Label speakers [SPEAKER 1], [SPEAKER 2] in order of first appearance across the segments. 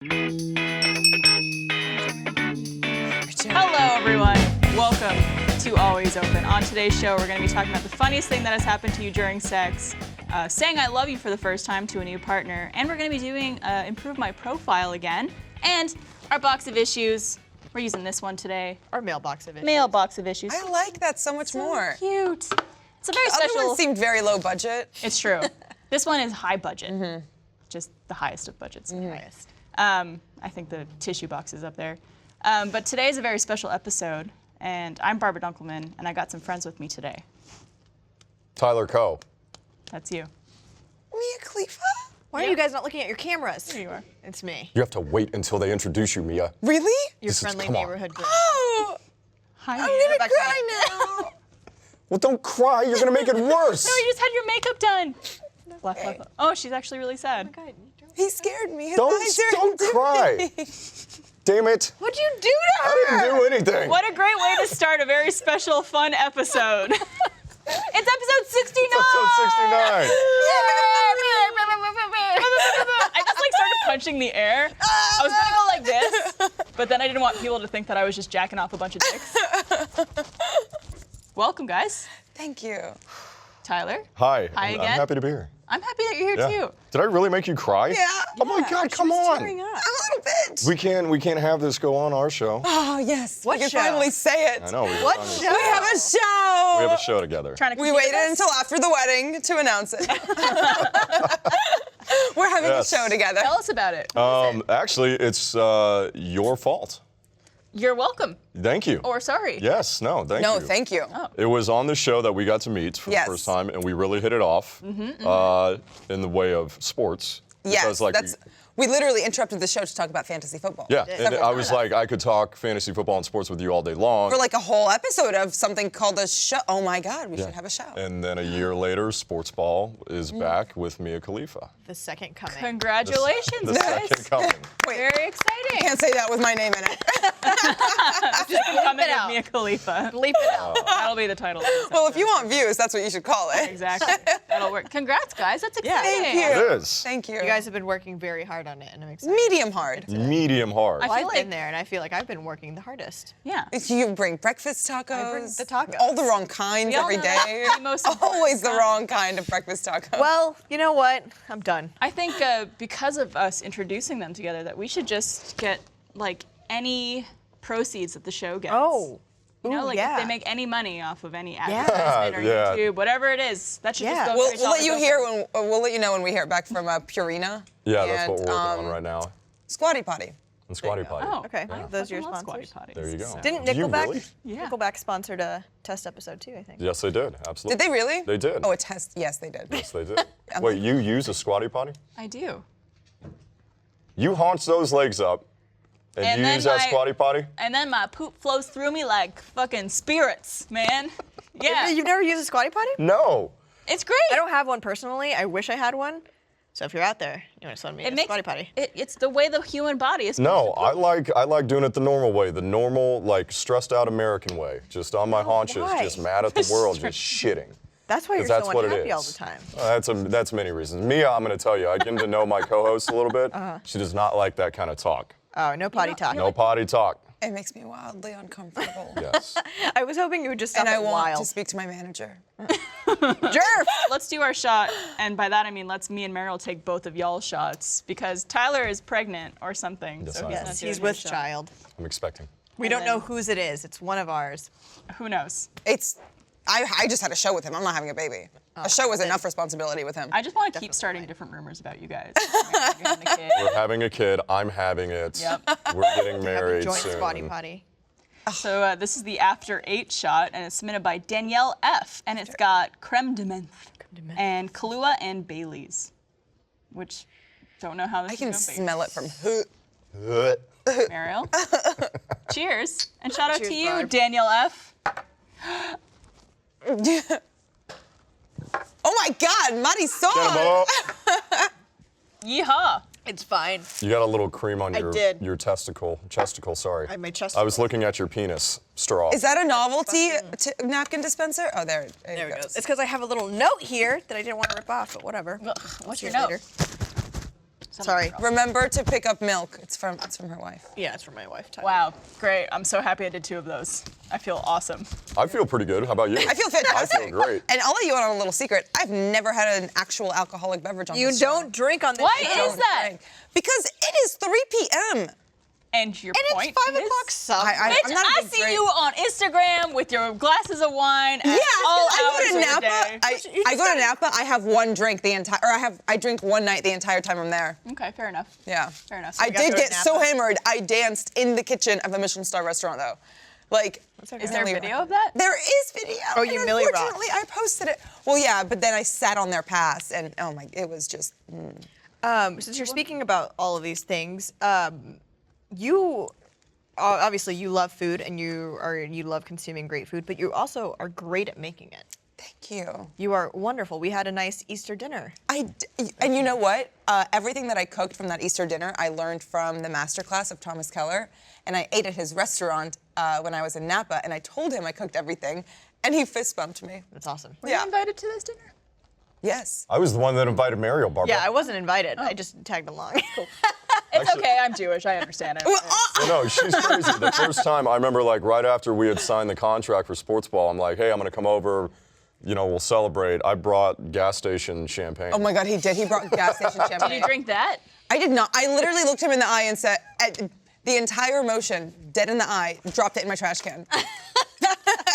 [SPEAKER 1] Hello, everyone. Welcome to Always Open. On today's show, we're going to be talking about the funniest thing that has happened to you during sex, saying I love you for the first time to a new partner, and we're going to be doing Improve My Profile again, and our box of issues. We're using this one today.
[SPEAKER 2] Our mailbox of issues.
[SPEAKER 1] Mailbox of issues.
[SPEAKER 3] I like that so much more.
[SPEAKER 1] Cute. It's a very
[SPEAKER 3] The other
[SPEAKER 1] special.
[SPEAKER 3] one seemed very low budget.
[SPEAKER 1] It's true. This one is high budget. Just the highest of budgets.
[SPEAKER 2] Highest.
[SPEAKER 1] I think the tissue box is up there. But today is a very special episode, and I'm Barbara Dunkelman, and I got some friends with me today.
[SPEAKER 4] Tyler Coe.
[SPEAKER 1] That's you.
[SPEAKER 3] Mia Khalifa?
[SPEAKER 2] Why are you guys not looking at your cameras?
[SPEAKER 1] There you are.
[SPEAKER 2] It's me.
[SPEAKER 4] You have to wait until they introduce you, Mia.
[SPEAKER 3] Really?
[SPEAKER 2] Your friendly
[SPEAKER 4] come on.
[SPEAKER 2] neighborhood girl.
[SPEAKER 3] Oh,
[SPEAKER 1] Hi.
[SPEAKER 3] I'm gonna
[SPEAKER 2] back
[SPEAKER 3] cry now.
[SPEAKER 4] Well, don't cry. You're gonna make it worse.
[SPEAKER 1] No, you just had your makeup done. Laugh, laugh, laugh. Oh, she's actually really sad.
[SPEAKER 2] God,
[SPEAKER 3] He scared me. His
[SPEAKER 4] Don't
[SPEAKER 3] eyes are
[SPEAKER 4] cry. Damn it.
[SPEAKER 2] what'd you do to her?
[SPEAKER 4] I didn't do anything.
[SPEAKER 1] What a great way to start a very special, fun episode. It's episode 69.
[SPEAKER 4] Episode 69.
[SPEAKER 1] I just started punching the air. I was gonna go like this, but then I didn't want people to think that I was just jacking off a bunch of dicks. Welcome, guys.
[SPEAKER 3] Thank you.
[SPEAKER 1] Tyler.
[SPEAKER 4] Hi.
[SPEAKER 1] Hi
[SPEAKER 4] I'm
[SPEAKER 1] again.
[SPEAKER 4] happy to be here.
[SPEAKER 1] I'm happy that you're here
[SPEAKER 4] Yeah.
[SPEAKER 1] too.
[SPEAKER 4] Did I really make you cry?
[SPEAKER 3] Yeah.
[SPEAKER 4] Oh my God, come on.
[SPEAKER 2] Tearing up.
[SPEAKER 3] I'm a little bit.
[SPEAKER 4] We can't have this go on our show.
[SPEAKER 3] Oh, yes.
[SPEAKER 2] What
[SPEAKER 3] we can
[SPEAKER 2] show?
[SPEAKER 3] finally say it.
[SPEAKER 4] I know.
[SPEAKER 2] What
[SPEAKER 4] We
[SPEAKER 2] show?
[SPEAKER 3] We have a show.
[SPEAKER 4] have a show together.
[SPEAKER 1] Trying to
[SPEAKER 3] We
[SPEAKER 1] compete
[SPEAKER 3] waited
[SPEAKER 1] with us?
[SPEAKER 3] until after the wedding to announce it. We're having
[SPEAKER 4] Yes.
[SPEAKER 3] a show together.
[SPEAKER 1] Tell us about it.
[SPEAKER 4] Actually, it's your fault.
[SPEAKER 1] You're welcome.
[SPEAKER 4] Thank you.
[SPEAKER 1] Or sorry.
[SPEAKER 4] Yes. No. Thank you.
[SPEAKER 3] No, thank you.
[SPEAKER 4] It was on the show that we got to meet for
[SPEAKER 3] Yes.
[SPEAKER 4] the first time, and we really hit it off in the way of sports.
[SPEAKER 3] Yes,
[SPEAKER 4] Because, like,
[SPEAKER 3] we literally interrupted the show to talk about fantasy football.
[SPEAKER 4] yeah, and I was like, I could talk fantasy football and sports with you all day long.
[SPEAKER 3] For like a whole episode of something called a show. Oh my God, we should have a show.
[SPEAKER 4] And then a year later, Sports Ball is back with Mia Khalifa.
[SPEAKER 2] The second coming.
[SPEAKER 1] Congratulations,
[SPEAKER 4] The
[SPEAKER 1] guys.
[SPEAKER 4] second coming.
[SPEAKER 3] Wait,
[SPEAKER 1] Very exciting.
[SPEAKER 3] can't say that with my name in it.
[SPEAKER 1] Coming
[SPEAKER 2] it
[SPEAKER 1] of
[SPEAKER 2] out.
[SPEAKER 1] Mia Khalifa.
[SPEAKER 2] Bleep it out.
[SPEAKER 1] That'll be the title. Of this
[SPEAKER 3] Well, if you
[SPEAKER 1] episode.
[SPEAKER 3] want views, that's what you should call it.
[SPEAKER 1] Exactly. That'll work. Congrats, guys. That's
[SPEAKER 2] Yeah.
[SPEAKER 1] exciting.
[SPEAKER 3] Thank you.
[SPEAKER 4] It is.
[SPEAKER 3] Thank you.
[SPEAKER 2] You guys have been working very hard on it, and I'm excited.
[SPEAKER 3] Medium hard.
[SPEAKER 4] Medium hard.
[SPEAKER 1] I
[SPEAKER 2] Well,
[SPEAKER 1] feel
[SPEAKER 2] I've been
[SPEAKER 1] like-
[SPEAKER 2] there, and I feel like I've been working the hardest.
[SPEAKER 1] Yeah.
[SPEAKER 3] You bring breakfast tacos.
[SPEAKER 2] I bring the tacos.
[SPEAKER 3] All the wrong kinds
[SPEAKER 1] We all
[SPEAKER 3] every
[SPEAKER 1] know that.
[SPEAKER 3] day.
[SPEAKER 1] The most important
[SPEAKER 3] Always the
[SPEAKER 1] kind.
[SPEAKER 3] wrong kind of breakfast taco.
[SPEAKER 2] Well, you know what? I'm done.
[SPEAKER 1] I think because of us introducing them together, that we should just get like any proceeds that the show gets.
[SPEAKER 2] Oh.
[SPEAKER 1] You know,
[SPEAKER 2] Ooh,
[SPEAKER 1] like
[SPEAKER 2] yeah.
[SPEAKER 1] if they make any money off of any advertisement or
[SPEAKER 4] Yeah.
[SPEAKER 1] YouTube, whatever it is, that should
[SPEAKER 2] Yeah.
[SPEAKER 1] just go
[SPEAKER 3] We'll
[SPEAKER 1] straight to
[SPEAKER 3] let you
[SPEAKER 1] Always
[SPEAKER 3] hear
[SPEAKER 1] Open.
[SPEAKER 3] we'll let you know when we hear it back from Purina.
[SPEAKER 4] Yeah, that's
[SPEAKER 3] and,
[SPEAKER 4] what we're working on right now.
[SPEAKER 3] Squatty Potty.
[SPEAKER 4] And Squatty Potty.
[SPEAKER 1] Oh,
[SPEAKER 2] Okay,
[SPEAKER 1] I
[SPEAKER 2] those are your
[SPEAKER 1] fucking love
[SPEAKER 2] sponsors.
[SPEAKER 1] Squatty Potties,
[SPEAKER 4] There you go.
[SPEAKER 1] so-
[SPEAKER 2] Didn't
[SPEAKER 4] Do you
[SPEAKER 2] Nickelback?
[SPEAKER 4] really?
[SPEAKER 1] Yeah.
[SPEAKER 2] Nickelback sponsored a test episode too, I think.
[SPEAKER 4] Yes, they did. Absolutely.
[SPEAKER 3] Did they really?
[SPEAKER 4] They did.
[SPEAKER 3] Oh, a test. Yes, they did.
[SPEAKER 4] Yes, they did. Wait, you use a Squatty Potty?
[SPEAKER 1] I do.
[SPEAKER 4] You haunch those legs up, and
[SPEAKER 1] And
[SPEAKER 4] you
[SPEAKER 1] then
[SPEAKER 4] use that
[SPEAKER 1] my-
[SPEAKER 4] Squatty Potty?
[SPEAKER 1] And then my poop flows through me like fucking spirits, man. Yeah.
[SPEAKER 2] You've never used a Squatty Potty?
[SPEAKER 4] No.
[SPEAKER 1] It's great.
[SPEAKER 2] I don't have one personally. I wish I had one. So if you're out there, you want to send me a Squatty Potty.
[SPEAKER 1] It's the way the human body is.
[SPEAKER 4] No, I like doing it the normal way, the normal, like, stressed out American way. Just on my haunches,
[SPEAKER 2] why?
[SPEAKER 4] just mad at the world, just shitting.
[SPEAKER 2] That's why you're
[SPEAKER 4] 'Cause that's
[SPEAKER 2] so
[SPEAKER 4] what it
[SPEAKER 2] unhappy
[SPEAKER 4] is.
[SPEAKER 2] all the time.
[SPEAKER 4] That's many reasons. Mia, I'm going to tell you, I get to know my co-host a little bit. She does not like that kind of talk.
[SPEAKER 2] Oh, no potty talk.
[SPEAKER 4] No potty talk.
[SPEAKER 3] It makes me wildly uncomfortable.
[SPEAKER 4] Yes.
[SPEAKER 2] I was hoping you would just stop
[SPEAKER 3] And I
[SPEAKER 2] at
[SPEAKER 3] want
[SPEAKER 2] wild.
[SPEAKER 3] to speak to my manager.
[SPEAKER 2] Jerf!
[SPEAKER 1] Let's do our shot, and by that I mean let's me and Meryl take both of y'all's shots because Tyler is pregnant or something.
[SPEAKER 4] Yes,
[SPEAKER 1] so
[SPEAKER 4] I
[SPEAKER 1] he's
[SPEAKER 4] am.
[SPEAKER 1] not
[SPEAKER 2] Yes,
[SPEAKER 1] doing
[SPEAKER 2] he's
[SPEAKER 1] his
[SPEAKER 2] with
[SPEAKER 1] shot.
[SPEAKER 2] child.
[SPEAKER 4] I'm expecting.
[SPEAKER 2] We
[SPEAKER 1] And
[SPEAKER 2] don't know
[SPEAKER 1] then-
[SPEAKER 2] whose it is. It's one of ours.
[SPEAKER 1] Who knows?
[SPEAKER 3] I just had a show with him. I'm not having a baby. A show was enough responsibility with him.
[SPEAKER 1] I just want to keep starting different rumors about you guys. You're having a kid.
[SPEAKER 4] We're having a kid. I'm having it.
[SPEAKER 1] Yep.
[SPEAKER 4] We're getting
[SPEAKER 2] Have a
[SPEAKER 4] married
[SPEAKER 2] joint
[SPEAKER 4] soon.
[SPEAKER 2] Squatty Potty.
[SPEAKER 1] So this is the After 8 shot, and it's submitted by Danielle F. And it's got creme de menthe and Kahlua and Bailey's, which don't know how this
[SPEAKER 3] I
[SPEAKER 1] is
[SPEAKER 3] can
[SPEAKER 1] going to be.
[SPEAKER 3] smell it from.
[SPEAKER 1] Mariel. Cheers. And shout out
[SPEAKER 2] Cheers,
[SPEAKER 1] to you,
[SPEAKER 2] Barb.
[SPEAKER 1] Danielle F.
[SPEAKER 3] Oh my God, Marisol!
[SPEAKER 4] Cannibal.
[SPEAKER 1] Yeehaw.
[SPEAKER 2] It's fine.
[SPEAKER 4] You got a little cream on
[SPEAKER 2] I did.
[SPEAKER 4] your chesticle, sorry.
[SPEAKER 2] I made chesticle.
[SPEAKER 4] I was looking at your penis straw.
[SPEAKER 3] Is that a novelty napkin dispenser? Oh, there
[SPEAKER 2] There it goes. It's because I have a little note here that I didn't want to rip off, but whatever.
[SPEAKER 1] What's
[SPEAKER 2] See
[SPEAKER 1] your
[SPEAKER 2] it
[SPEAKER 1] note?
[SPEAKER 2] later. Sorry.
[SPEAKER 3] Remember to pick up milk. It's from her wife.
[SPEAKER 2] Yeah, it's from my wife, Tyler.
[SPEAKER 1] Wow, great. I'm so happy I did 2 of those. I feel awesome.
[SPEAKER 4] I feel pretty good. How about you?
[SPEAKER 3] I feel fantastic.
[SPEAKER 4] I feel great.
[SPEAKER 3] And I'll let you in on a little secret. I've never had an actual alcoholic beverage on
[SPEAKER 2] You
[SPEAKER 3] this show.
[SPEAKER 2] don't drink on this
[SPEAKER 1] Why
[SPEAKER 2] show.
[SPEAKER 1] is that?
[SPEAKER 3] Drink. Because it is 3 p.m.
[SPEAKER 1] And your
[SPEAKER 2] And
[SPEAKER 1] point
[SPEAKER 2] it's 5
[SPEAKER 1] is?
[SPEAKER 2] o'clock sub.
[SPEAKER 3] I'm
[SPEAKER 1] Bitch,
[SPEAKER 3] not a
[SPEAKER 1] I
[SPEAKER 3] big
[SPEAKER 1] see
[SPEAKER 3] drink.
[SPEAKER 1] you on Instagram with your glasses of wine at all hours
[SPEAKER 3] I go to
[SPEAKER 1] of the
[SPEAKER 3] Napa.
[SPEAKER 1] day.
[SPEAKER 3] I go to Napa. I have one drink the entire, or I drink one night the entire time I'm there.
[SPEAKER 1] Okay, fair enough.
[SPEAKER 3] Yeah.
[SPEAKER 1] Fair enough.
[SPEAKER 3] I
[SPEAKER 1] So you
[SPEAKER 3] did
[SPEAKER 2] go to
[SPEAKER 3] get so
[SPEAKER 2] Napa?
[SPEAKER 3] hammered. I danced in the kitchen of a Michelin star restaurant though. Like,
[SPEAKER 1] Is there a video of that?
[SPEAKER 3] There is video.
[SPEAKER 2] Oh, you
[SPEAKER 3] and
[SPEAKER 2] Millie rocked.
[SPEAKER 3] unfortunately, I posted it. Well, yeah, but then I sat on their pass, and oh my, it was just.
[SPEAKER 2] Since you're speaking about all of these things, you obviously you love food and you love consuming great food, but you also are great at making it.
[SPEAKER 3] Thank you.
[SPEAKER 2] You are wonderful. We had a nice Easter dinner.
[SPEAKER 3] And you know what? Everything that I cooked from that Easter dinner, I learned from the masterclass of Thomas Keller, and I ate at his restaurant when I was in Napa, and I told him I cooked everything, and he fist bumped me.
[SPEAKER 2] That's awesome.
[SPEAKER 1] Were you invited to this dinner?
[SPEAKER 3] Yes.
[SPEAKER 4] I was the one that invited Mariel, Barbara.
[SPEAKER 2] Yeah, I wasn't invited. I just tagged along.
[SPEAKER 1] It's
[SPEAKER 4] Actually-
[SPEAKER 1] okay, I'm Jewish, I understand it.
[SPEAKER 4] Well, no, she's crazy. The first time, I remember like right after we had signed the contract for sports ball, I'm like, hey, I'm gonna come over, you know, we'll celebrate. I brought gas station champagne.
[SPEAKER 3] Oh my God, he did. He brought gas station champagne.
[SPEAKER 1] Did you drink that?
[SPEAKER 3] I did not. I literally looked him in the eye and said, the entire emotion, dead in the eye, dropped it in my trash can.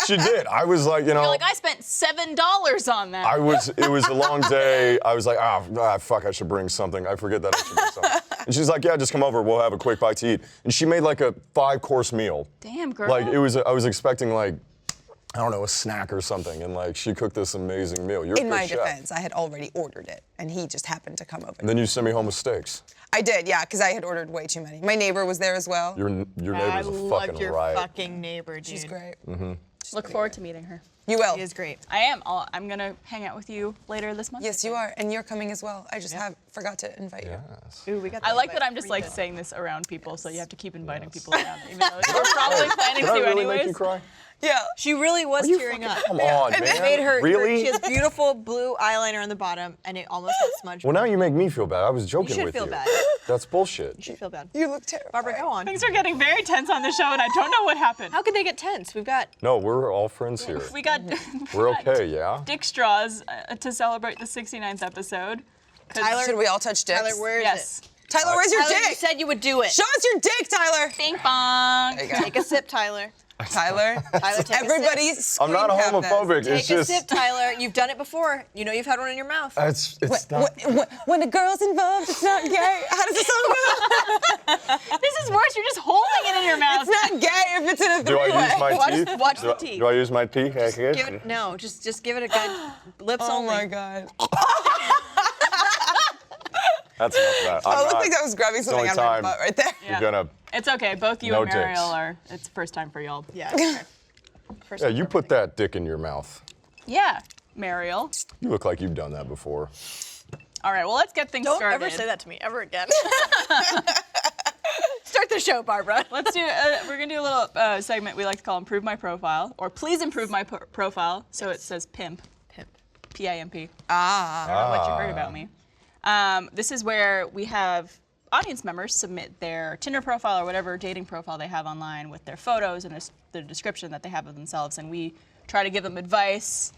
[SPEAKER 4] She did. I was like, you know.
[SPEAKER 1] You're like, I spent $7 on that.
[SPEAKER 4] It was a long day. I was like, fuck, I should bring something. I forget that I should bring something. And she's like, yeah, just come over. We'll have a quick bite to eat. And she made like a 5-course meal.
[SPEAKER 1] Damn, girl.
[SPEAKER 4] Like I was expecting like, I don't know, a snack or something. And like, she cooked this amazing meal. You're a
[SPEAKER 3] In
[SPEAKER 4] good
[SPEAKER 3] my
[SPEAKER 4] chef.
[SPEAKER 3] defense, I had already ordered it, and he just happened to come over.
[SPEAKER 4] And then you sent me home with steaks.
[SPEAKER 3] I did, yeah, because I had ordered way too many. My neighbor was there as well.
[SPEAKER 4] Your neighbor's a fucking
[SPEAKER 2] your
[SPEAKER 4] riot.
[SPEAKER 2] fucking neighbor, dude.
[SPEAKER 3] She's great.
[SPEAKER 1] Look forward to meeting her.
[SPEAKER 3] You will.
[SPEAKER 2] She is great.
[SPEAKER 1] I am. I'm gonna hang out with you later this month.
[SPEAKER 3] Yes, you are, and you're coming as well. I just forgot to invite you.
[SPEAKER 4] Yes.
[SPEAKER 2] Ooh, we got
[SPEAKER 1] I
[SPEAKER 2] the
[SPEAKER 1] like
[SPEAKER 2] invite
[SPEAKER 1] that I'm just
[SPEAKER 2] for
[SPEAKER 1] like
[SPEAKER 2] you.
[SPEAKER 1] saying this around people, so you have to keep inviting people around, even though you're probably planning
[SPEAKER 4] Did I
[SPEAKER 1] to
[SPEAKER 4] really
[SPEAKER 1] anyways.
[SPEAKER 4] make you cry?
[SPEAKER 3] Yeah.
[SPEAKER 2] She really was tearing up.
[SPEAKER 4] Come on,
[SPEAKER 2] And
[SPEAKER 4] man.
[SPEAKER 2] it made her.
[SPEAKER 4] Really?
[SPEAKER 2] She has beautiful blue eyeliner on the bottom, and it almost got smudged.
[SPEAKER 4] Well, now you make me feel bad. I was joking
[SPEAKER 2] You should
[SPEAKER 4] with
[SPEAKER 2] feel
[SPEAKER 4] you.
[SPEAKER 2] bad.
[SPEAKER 4] That's bullshit.
[SPEAKER 2] You should feel bad.
[SPEAKER 3] You look terrible.
[SPEAKER 2] Barbara, go on.
[SPEAKER 1] Things are getting very tense on the show, and I don't know what happened.
[SPEAKER 2] How could they get tense? We've got.
[SPEAKER 4] No, we're all friends here.
[SPEAKER 1] We got
[SPEAKER 4] We're okay, yeah?
[SPEAKER 1] dick straws to celebrate the 69th episode. 'Cause-
[SPEAKER 2] Tyler,
[SPEAKER 3] Should we all touch dicks?
[SPEAKER 2] Tyler, where is
[SPEAKER 1] Yes.
[SPEAKER 2] it?
[SPEAKER 3] Tyler, where's your
[SPEAKER 2] Tyler, you
[SPEAKER 3] dick?
[SPEAKER 2] said you would do it.
[SPEAKER 3] Show us your dick, Tyler.
[SPEAKER 1] Bing bong.
[SPEAKER 3] There you go.
[SPEAKER 2] Take a sip, Tyler.
[SPEAKER 3] Tyler.
[SPEAKER 2] Tyler, take a
[SPEAKER 3] Everybody
[SPEAKER 2] sip.
[SPEAKER 3] scream
[SPEAKER 4] I'm not
[SPEAKER 3] have
[SPEAKER 4] homophobic.
[SPEAKER 3] this.
[SPEAKER 4] It's
[SPEAKER 2] Take a
[SPEAKER 4] just.
[SPEAKER 2] sip, Tyler. You've done it before. You know you've had one in your mouth.
[SPEAKER 4] It's not.
[SPEAKER 3] When a girl's involved, it's not gay. How does the song go?
[SPEAKER 1] This is worse. You're just holding it in your mouth.
[SPEAKER 3] It's not gay if it's in a
[SPEAKER 4] Do I
[SPEAKER 3] three-way.
[SPEAKER 4] use my
[SPEAKER 2] Watch-
[SPEAKER 4] teeth?
[SPEAKER 2] watch
[SPEAKER 4] do
[SPEAKER 2] the
[SPEAKER 4] I-
[SPEAKER 2] teeth.
[SPEAKER 4] Do I use my teeth?
[SPEAKER 2] Give it no. Just give it a good lips
[SPEAKER 3] Oh
[SPEAKER 2] only.
[SPEAKER 3] my God.
[SPEAKER 4] That's enough of that.
[SPEAKER 3] Oh,
[SPEAKER 4] I'm
[SPEAKER 3] it looked
[SPEAKER 4] not-
[SPEAKER 3] like that was grabbing
[SPEAKER 4] it's the
[SPEAKER 3] something
[SPEAKER 4] only
[SPEAKER 3] out of my
[SPEAKER 4] time
[SPEAKER 3] butt right there.
[SPEAKER 1] Yeah.
[SPEAKER 4] You're gonna.
[SPEAKER 1] It's okay. Both you
[SPEAKER 4] No
[SPEAKER 1] and Mariel
[SPEAKER 4] dicks.
[SPEAKER 1] are. It's the first time for y'all.
[SPEAKER 2] Yeah. Okay. First
[SPEAKER 4] Yeah,
[SPEAKER 2] one
[SPEAKER 4] you
[SPEAKER 2] for
[SPEAKER 4] put
[SPEAKER 2] everything.
[SPEAKER 4] that dick in your mouth.
[SPEAKER 1] Yeah, Mariel.
[SPEAKER 4] You look like you've done that before.
[SPEAKER 1] All right. Well, let's get things
[SPEAKER 2] Don't
[SPEAKER 1] started.
[SPEAKER 2] ever say that to me ever again. Start the show, Barbara.
[SPEAKER 1] Let's do. We're gonna do a little segment we like to call "Improve My Profile" or "Please improve my profile." So it says pimp.
[SPEAKER 2] Pimp.
[SPEAKER 1] P-I-M-P.
[SPEAKER 3] Ah.
[SPEAKER 1] I don't know what you heard about me. This is where we have audience members submit their Tinder profile or whatever dating profile they have online with their photos and the description that they have of themselves, and we try to give them advice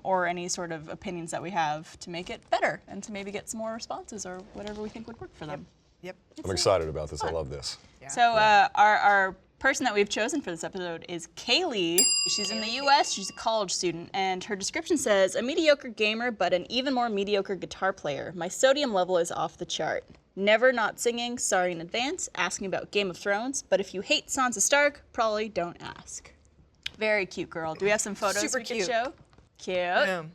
[SPEAKER 1] or any sort of opinions that we have to make it better and to maybe get some more responses or whatever we think would work for them.
[SPEAKER 2] Yep.
[SPEAKER 4] I'm excited about this. I love this.
[SPEAKER 1] So our person that we've chosen for this episode is Kaylee. She's in the US, she's a college student, and her description says, a mediocre gamer, but an even more mediocre guitar player. My sodium level is off the chart. Never not singing, sorry in advance, asking about Game of Thrones, but if you hate Sansa Stark, probably don't ask. Very cute girl. Do we have some photos
[SPEAKER 2] Super
[SPEAKER 1] we can
[SPEAKER 2] cute.
[SPEAKER 1] show? Cute.
[SPEAKER 2] Boom.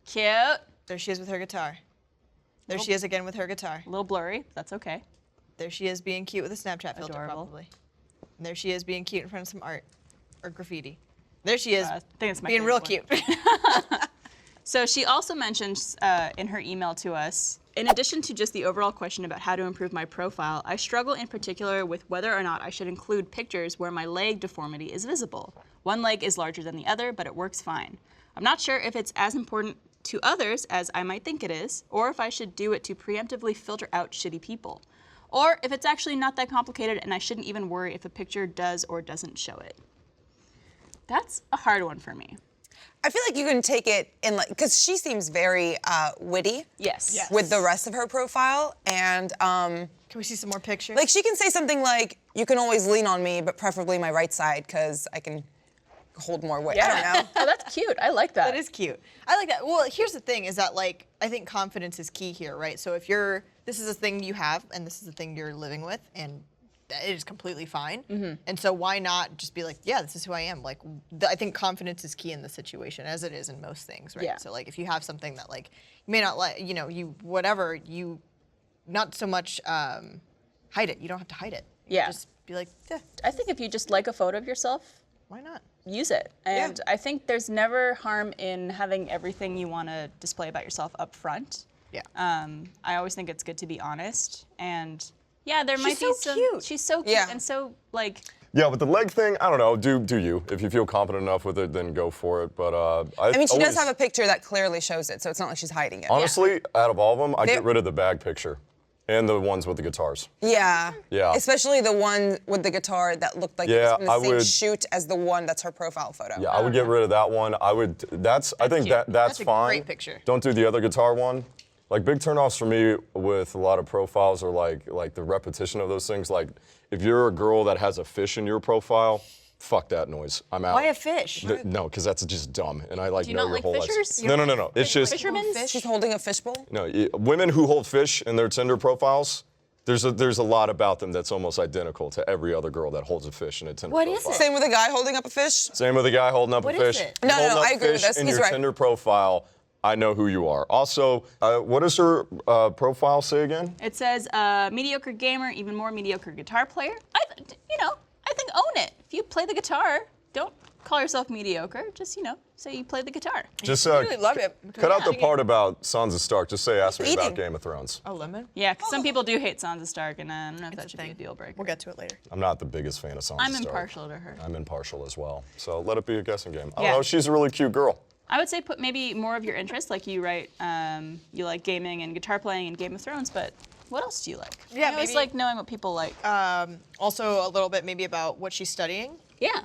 [SPEAKER 1] Cute.
[SPEAKER 2] There she is with her guitar. There she is again with her guitar.
[SPEAKER 1] A little blurry, that's okay.
[SPEAKER 2] There she is being cute with a Snapchat filter,
[SPEAKER 1] Adorable.
[SPEAKER 2] probably. And there she is being cute in front of some art or graffiti. There she is
[SPEAKER 1] I think it's my
[SPEAKER 2] being
[SPEAKER 1] favorite
[SPEAKER 2] real
[SPEAKER 1] one.
[SPEAKER 2] cute.
[SPEAKER 1] So she also mentions in her email to us, in addition to just the overall question about how to improve my profile, I struggle in particular with whether or not I should include pictures where my leg deformity is visible. One leg is larger than the other, but it works fine. I'm not sure if it's as important to others as I might think it is, or if I should do it to preemptively filter out shitty people, or if it's actually not that complicated and I shouldn't even worry if a picture does or doesn't show it. That's a hard one for me.
[SPEAKER 3] I feel like you can take it in, like, because she seems very witty.
[SPEAKER 1] Yes.
[SPEAKER 3] With the rest of her profile, and
[SPEAKER 2] Can we see some more pictures?
[SPEAKER 3] like she can say something like, "You can always lean on me, but preferably my right side, because I can hold more weight." I don't know.
[SPEAKER 1] Oh, that's cute. I like that.
[SPEAKER 2] That is cute. I like that. Well, here's the thing: is that like I think confidence is key here, right? So if this is a thing you have, and this is a thing you're living with, and it is completely fine. And so why not just be like, yeah, this is who I am. Like, I think confidence is key in the situation, as it is in most things, right?
[SPEAKER 1] Yeah.
[SPEAKER 2] So like, if you have something that like you may not like, you not so much hide it. You don't have to hide it. You
[SPEAKER 1] Yeah.
[SPEAKER 2] Just be like, yeah,
[SPEAKER 1] I think if you just like a photo of yourself,
[SPEAKER 2] why not?
[SPEAKER 1] use it. And I think there's never harm in having everything you want to display about yourself up front.
[SPEAKER 2] Yeah.
[SPEAKER 1] I always think it's good to be honest. And yeah, there might be
[SPEAKER 2] so
[SPEAKER 1] some.
[SPEAKER 2] cute.
[SPEAKER 1] She's so cute
[SPEAKER 3] Yeah.
[SPEAKER 1] and so like.
[SPEAKER 4] Yeah, with the leg thing, I don't know. Do you? If you feel confident enough with it, then go for it. But
[SPEAKER 3] I mean, she does have a picture that clearly shows it, so it's not like she's hiding it.
[SPEAKER 4] honestly, out of all of them, I
[SPEAKER 3] They-
[SPEAKER 4] get rid of the bag picture and the ones with the guitars.
[SPEAKER 3] Yeah.
[SPEAKER 4] Yeah.
[SPEAKER 3] Especially the one with the guitar that looked like it
[SPEAKER 4] Yeah,
[SPEAKER 3] was from the
[SPEAKER 4] I
[SPEAKER 3] same
[SPEAKER 4] would-
[SPEAKER 3] shoot as the one that's her profile photo.
[SPEAKER 4] Yeah, I would get rid of that one. I think
[SPEAKER 2] cute.
[SPEAKER 4] that's
[SPEAKER 2] That's a
[SPEAKER 4] fine.
[SPEAKER 2] great picture.
[SPEAKER 4] Don't do the other guitar one. Like big turnoffs for me with a lot of profiles are like the repetition of those things. Like if you're a girl that has a fish in your profile, fuck that noise. I'm out.
[SPEAKER 2] Why a fish?
[SPEAKER 4] No, because that's just dumb, and I like
[SPEAKER 1] Do you
[SPEAKER 4] know
[SPEAKER 1] not
[SPEAKER 4] your
[SPEAKER 1] like
[SPEAKER 4] whole
[SPEAKER 1] fishers?
[SPEAKER 4] life. No. It's just
[SPEAKER 1] Fishermen?
[SPEAKER 3] She's holding a fishbowl.
[SPEAKER 4] no. Women who hold fish in their Tinder profiles. There's a lot about them that's almost identical to every other girl that holds a fish in a Tinder
[SPEAKER 2] What
[SPEAKER 4] profile.
[SPEAKER 2] is it?
[SPEAKER 3] Same with a guy holding up a fish.
[SPEAKER 4] Same with a guy holding up
[SPEAKER 2] What
[SPEAKER 4] a
[SPEAKER 2] is
[SPEAKER 4] fish.
[SPEAKER 2] it?
[SPEAKER 3] No,
[SPEAKER 4] Holding up
[SPEAKER 3] I agree with
[SPEAKER 4] fish
[SPEAKER 3] this.
[SPEAKER 4] in
[SPEAKER 3] He's
[SPEAKER 4] your
[SPEAKER 3] right.
[SPEAKER 4] Tinder profile, I know who you are. Also, what does her profile say again?
[SPEAKER 1] It says mediocre gamer, even more mediocre guitar player. I think own it. If you play the guitar, don't call yourself mediocre. Just say you play the guitar.
[SPEAKER 4] Just
[SPEAKER 2] I really love it.
[SPEAKER 4] cut out the part about Sons of Stark. Just say, ask me about
[SPEAKER 3] Eating.
[SPEAKER 4] Game of Thrones.
[SPEAKER 2] Oh, lemon.
[SPEAKER 1] Yeah, because some people do hate Sansa Stark, and I don't know if that
[SPEAKER 2] It's a
[SPEAKER 1] should be a
[SPEAKER 2] thing.
[SPEAKER 1] deal breaker.
[SPEAKER 2] We'll get to it later.
[SPEAKER 4] I'm not the biggest fan of Sansa
[SPEAKER 1] I'm
[SPEAKER 4] Stark.
[SPEAKER 1] impartial to her.
[SPEAKER 4] I'm impartial as well. So let it be a guessing game. I
[SPEAKER 1] Yeah.
[SPEAKER 4] don't know. She's a really cute girl.
[SPEAKER 1] I would say put maybe more of your interests, like you write, you like gaming and guitar playing and Game of Thrones, but what else do you like?
[SPEAKER 2] Yeah,
[SPEAKER 1] I always
[SPEAKER 2] maybe-
[SPEAKER 1] like knowing what people like.
[SPEAKER 2] Also, a little bit maybe about what she's studying.
[SPEAKER 1] Yeah.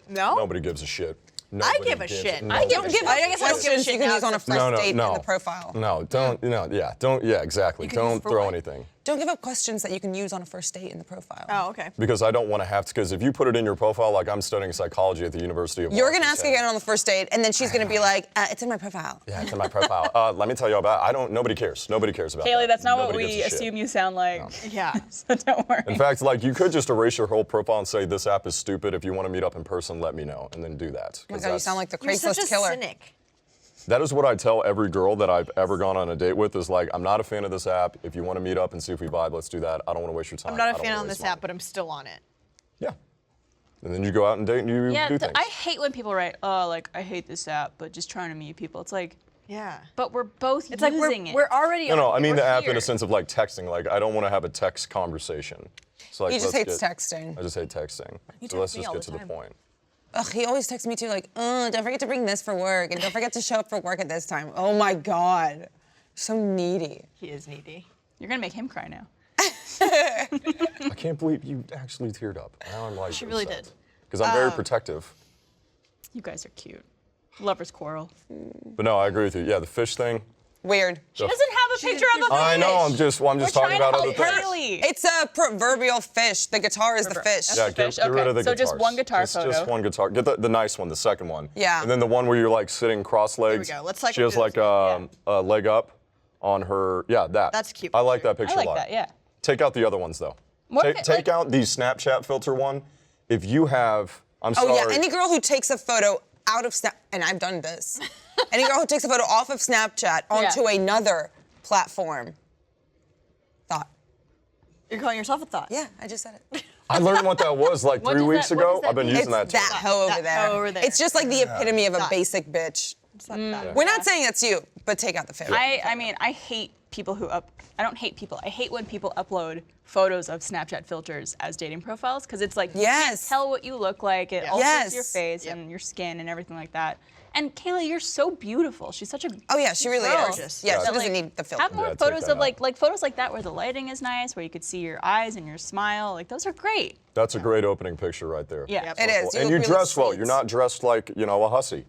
[SPEAKER 2] No?
[SPEAKER 4] Nobody gives a shit.
[SPEAKER 2] I
[SPEAKER 4] Nobody
[SPEAKER 2] give a
[SPEAKER 4] gives
[SPEAKER 2] shit.
[SPEAKER 4] nobody
[SPEAKER 1] I give a
[SPEAKER 4] gives
[SPEAKER 1] shit.
[SPEAKER 2] I guess I don't give a
[SPEAKER 3] Questions
[SPEAKER 2] shit
[SPEAKER 3] you can
[SPEAKER 2] now
[SPEAKER 3] use on a
[SPEAKER 2] it's
[SPEAKER 3] first
[SPEAKER 4] No,
[SPEAKER 3] date
[SPEAKER 4] no.
[SPEAKER 3] in the profile.
[SPEAKER 4] No, don't. Yeah, exactly.
[SPEAKER 2] You can use
[SPEAKER 4] Don't
[SPEAKER 2] for
[SPEAKER 4] throw
[SPEAKER 2] what?
[SPEAKER 4] anything.
[SPEAKER 3] Don't give up questions that you can use on a first date in the profile.
[SPEAKER 2] Oh, okay.
[SPEAKER 4] Because I don't want to have to. Because if you put it in your profile, like I'm studying psychology at the University of
[SPEAKER 3] You're gonna ask
[SPEAKER 4] Washington.
[SPEAKER 3] again on the first date, and then she's gonna be like, "It's in my profile."
[SPEAKER 4] Yeah, it's in my profile. Let me tell you about. Nobody cares. Nobody cares about
[SPEAKER 1] Haley,
[SPEAKER 4] that.
[SPEAKER 1] that's not what
[SPEAKER 4] Nobody
[SPEAKER 1] we
[SPEAKER 4] gives a shit.
[SPEAKER 1] assume you sound like.
[SPEAKER 2] Yeah.
[SPEAKER 1] So don't worry.
[SPEAKER 4] In fact, like you could just erase your whole profile and say this app is stupid. If you want to meet up in person, let me know, and then do that.
[SPEAKER 3] Oh my God, you sound like the
[SPEAKER 2] You're such
[SPEAKER 3] Craigslist
[SPEAKER 2] a
[SPEAKER 3] killer.
[SPEAKER 2] cynic.
[SPEAKER 4] That is what I tell every girl that I've ever gone on a date with. Is like, I'm not a fan of this app. If you want to meet up and see if we vibe, let's do that. I don't want to waste your time.
[SPEAKER 2] I'm not
[SPEAKER 4] I
[SPEAKER 2] a
[SPEAKER 4] don't
[SPEAKER 2] fan
[SPEAKER 4] wanna
[SPEAKER 2] on
[SPEAKER 4] waste
[SPEAKER 2] this
[SPEAKER 4] mine.
[SPEAKER 2] app, but I'm still on it.
[SPEAKER 4] Yeah. And then you go out and date and you
[SPEAKER 1] Yeah,
[SPEAKER 4] do things.
[SPEAKER 1] I hate when people write, "Oh, like I hate this app, but just trying to meet people." It's like,
[SPEAKER 2] Yeah.
[SPEAKER 1] but we're both
[SPEAKER 2] It's like
[SPEAKER 1] using it.
[SPEAKER 2] we're already
[SPEAKER 4] No,
[SPEAKER 2] on
[SPEAKER 4] I mean
[SPEAKER 2] we're
[SPEAKER 4] the app in
[SPEAKER 2] here.
[SPEAKER 4] a sense of like texting. Like I don't want to have a text conversation. So like,
[SPEAKER 3] He just
[SPEAKER 4] let's
[SPEAKER 3] hates
[SPEAKER 4] get-
[SPEAKER 3] texting.
[SPEAKER 4] I just hate texting.
[SPEAKER 2] You
[SPEAKER 4] So let's
[SPEAKER 2] text me
[SPEAKER 4] just
[SPEAKER 2] all
[SPEAKER 4] get
[SPEAKER 2] the
[SPEAKER 4] to the
[SPEAKER 2] time.
[SPEAKER 4] point.
[SPEAKER 3] Ugh, he always texts me too, like, don't forget to bring this for work, and don't forget to show up for work at this time. Oh my God, so needy.
[SPEAKER 2] He is needy.
[SPEAKER 1] You're gonna make him cry now.
[SPEAKER 4] I can't believe you actually teared up. Now I'm like,
[SPEAKER 2] She really did.
[SPEAKER 4] Because I'm very protective.
[SPEAKER 1] You guys are cute. Lovers quarrel.
[SPEAKER 4] But no, I agree with you. Yeah, the fish thing.
[SPEAKER 3] Weird.
[SPEAKER 1] She doesn't have a picture of a fish.
[SPEAKER 4] I know. I'm just
[SPEAKER 1] We're
[SPEAKER 4] talking
[SPEAKER 1] trying
[SPEAKER 4] about
[SPEAKER 1] to
[SPEAKER 4] other
[SPEAKER 1] help
[SPEAKER 4] things.
[SPEAKER 1] Haley.
[SPEAKER 3] It's a proverbial fish. The guitar is the fish.
[SPEAKER 4] Yeah,
[SPEAKER 1] the fish,
[SPEAKER 4] get rid
[SPEAKER 1] okay.
[SPEAKER 4] of the
[SPEAKER 1] So just
[SPEAKER 4] guitars.
[SPEAKER 1] one guitar photo.
[SPEAKER 4] Just one guitar. Get the nice one, the second one.
[SPEAKER 3] Yeah.
[SPEAKER 4] And then the one where you're like sitting cross-legged.
[SPEAKER 2] There we go. Let's, like,
[SPEAKER 4] She has
[SPEAKER 2] do
[SPEAKER 4] like
[SPEAKER 2] this.
[SPEAKER 4] a leg up on her. Yeah, that.
[SPEAKER 2] That's a cute
[SPEAKER 4] I like
[SPEAKER 2] picture.
[SPEAKER 4] that picture
[SPEAKER 1] I like
[SPEAKER 4] a lot.
[SPEAKER 1] that, yeah.
[SPEAKER 4] Take out the other ones though.
[SPEAKER 1] What
[SPEAKER 4] Take,
[SPEAKER 1] if it,
[SPEAKER 4] take
[SPEAKER 1] like-
[SPEAKER 4] out the Snapchat filter one. If you have, I'm
[SPEAKER 3] Oh
[SPEAKER 4] sorry.
[SPEAKER 3] yeah, any girl who takes a photo out of Snap, and I've done this. Any girl who takes a photo off of Snapchat onto another platform. Thought.
[SPEAKER 2] You're calling yourself a thought.
[SPEAKER 3] Yeah, I just said it.
[SPEAKER 4] I learned what that was like
[SPEAKER 1] What
[SPEAKER 4] 3
[SPEAKER 1] does
[SPEAKER 4] weeks
[SPEAKER 1] that- what
[SPEAKER 4] ago.
[SPEAKER 1] does that
[SPEAKER 4] I've been
[SPEAKER 1] mean?
[SPEAKER 4] using
[SPEAKER 3] It's
[SPEAKER 4] that.
[SPEAKER 3] that hoe over
[SPEAKER 2] That
[SPEAKER 3] there.
[SPEAKER 2] hoe over there.
[SPEAKER 3] It's just like the epitome of a
[SPEAKER 2] Thought.
[SPEAKER 3] basic bitch.
[SPEAKER 2] It's not that.
[SPEAKER 3] We're not saying that's you, but take out the fish.
[SPEAKER 1] I mean, I hate people who I don't hate people. I hate when people upload photos of Snapchat filters as dating profiles because it's like you
[SPEAKER 3] Yes.
[SPEAKER 1] can't tell what you look like. It alters
[SPEAKER 3] Yes.
[SPEAKER 1] your face and your skin and everything like that. And Kayla, you're so beautiful. She's such a
[SPEAKER 3] Oh yeah, she really
[SPEAKER 2] Gorgeous.
[SPEAKER 3] is. Yeah,
[SPEAKER 4] Yeah.
[SPEAKER 3] she doesn't need the filter.
[SPEAKER 1] Have more
[SPEAKER 4] Yeah, take
[SPEAKER 1] photos
[SPEAKER 4] that
[SPEAKER 1] of like photos like that where the lighting is nice, where you could see your eyes and your smile. Like those are great.
[SPEAKER 4] That's a great opening picture right there.
[SPEAKER 1] Yeah.
[SPEAKER 2] Yep.
[SPEAKER 3] It is.
[SPEAKER 4] And
[SPEAKER 3] look
[SPEAKER 4] you
[SPEAKER 3] really
[SPEAKER 4] dress well.
[SPEAKER 3] sweet.
[SPEAKER 4] You're not dressed like, you know, a hussy.